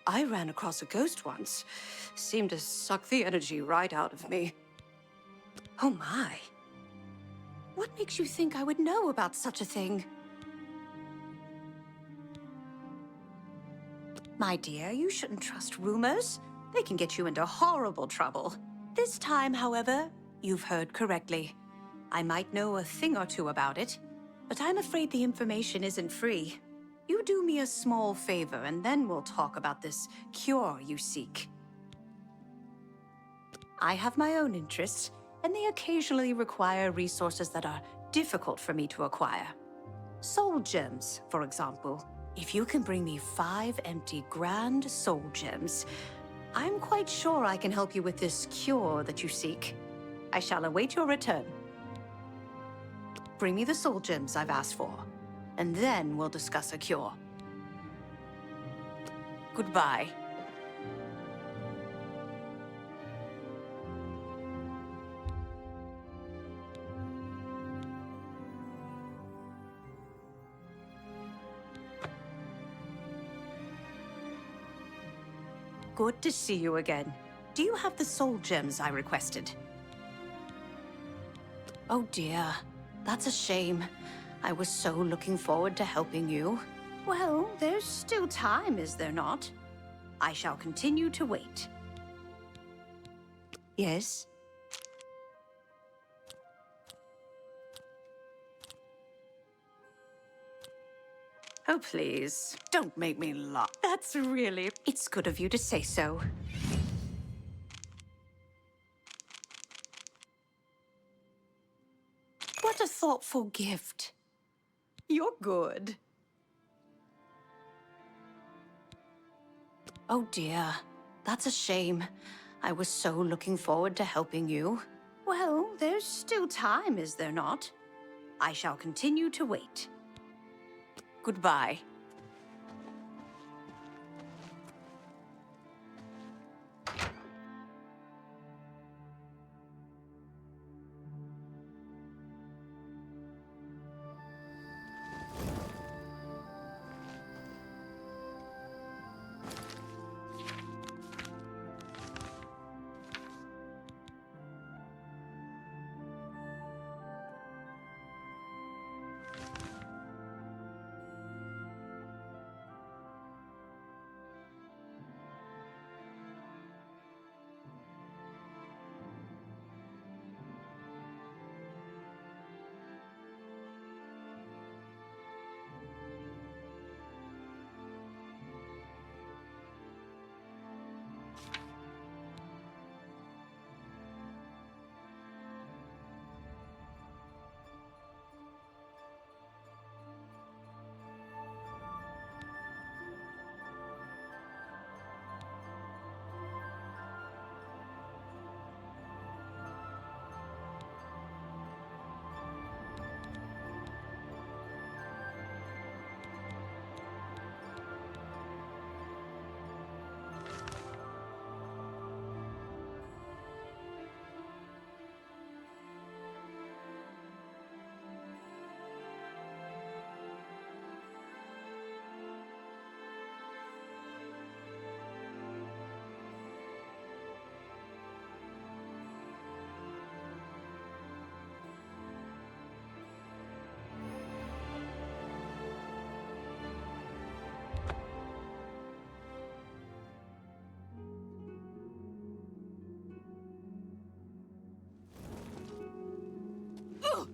I ran across a ghost once. Seemed to suck the energy right out of me. Oh my. What makes you think I would know about such a thing? My dear, you shouldn't trust rumors. They can get you into horrible trouble. This time, however, you've heard correctly. I might know a thing or two about it, but I'm afraid the information isn't free. You do me a small favor, and then we'll talk about this cure you seek. I have my own interests, and they occasionally require resources that are difficult for me to acquire. Soul gems, for example. If you can bring me 5 empty grand soul gems, I'm quite sure I can help you with this cure that you seek. I shall await your return. Bring me the soul gems I've asked for, and then we'll discuss a cure. Goodbye. Good to see you again. Do you have the soul gems I requested? Oh dear, that's a shame. I was so looking forward to helping you. Well, there's still time, is there not? I shall continue to wait. Yes? Oh, please. Don't make me laugh. That's really... It's good of you to say so. What a thoughtful gift. You're good. Oh dear, that's a shame. I was so looking forward to helping you. Well, there's still time, is there not? I shall continue to wait. Goodbye.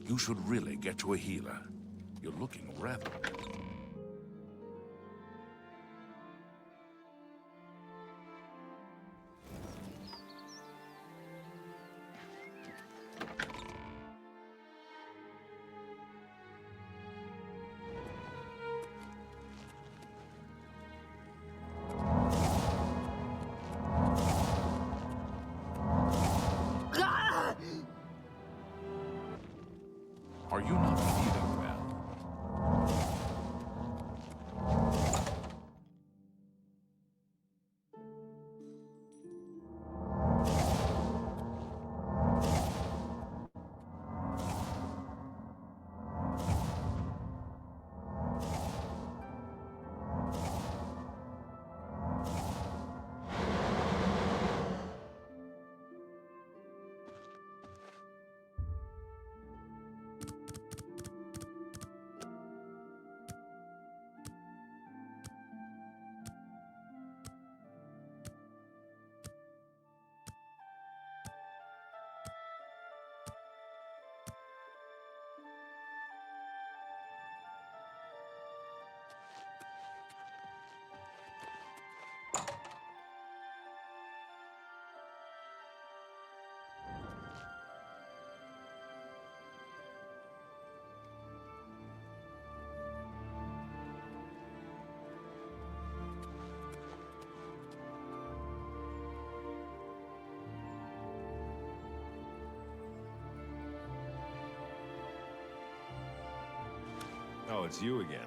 You should really get to a healer. You're looking rather... Are you not feeling well? it's you again.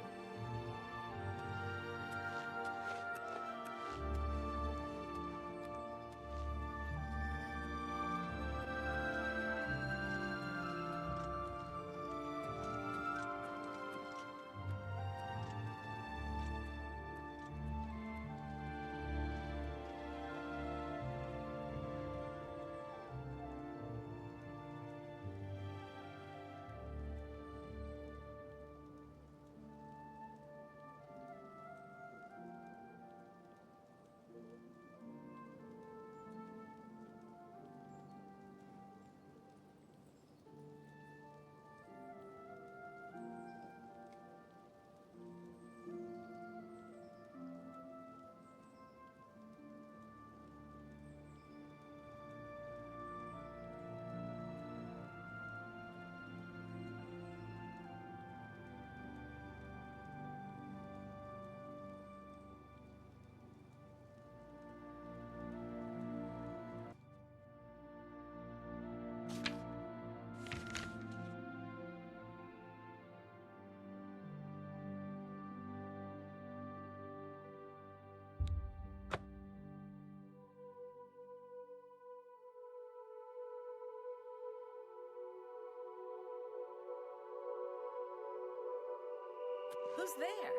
Who's there?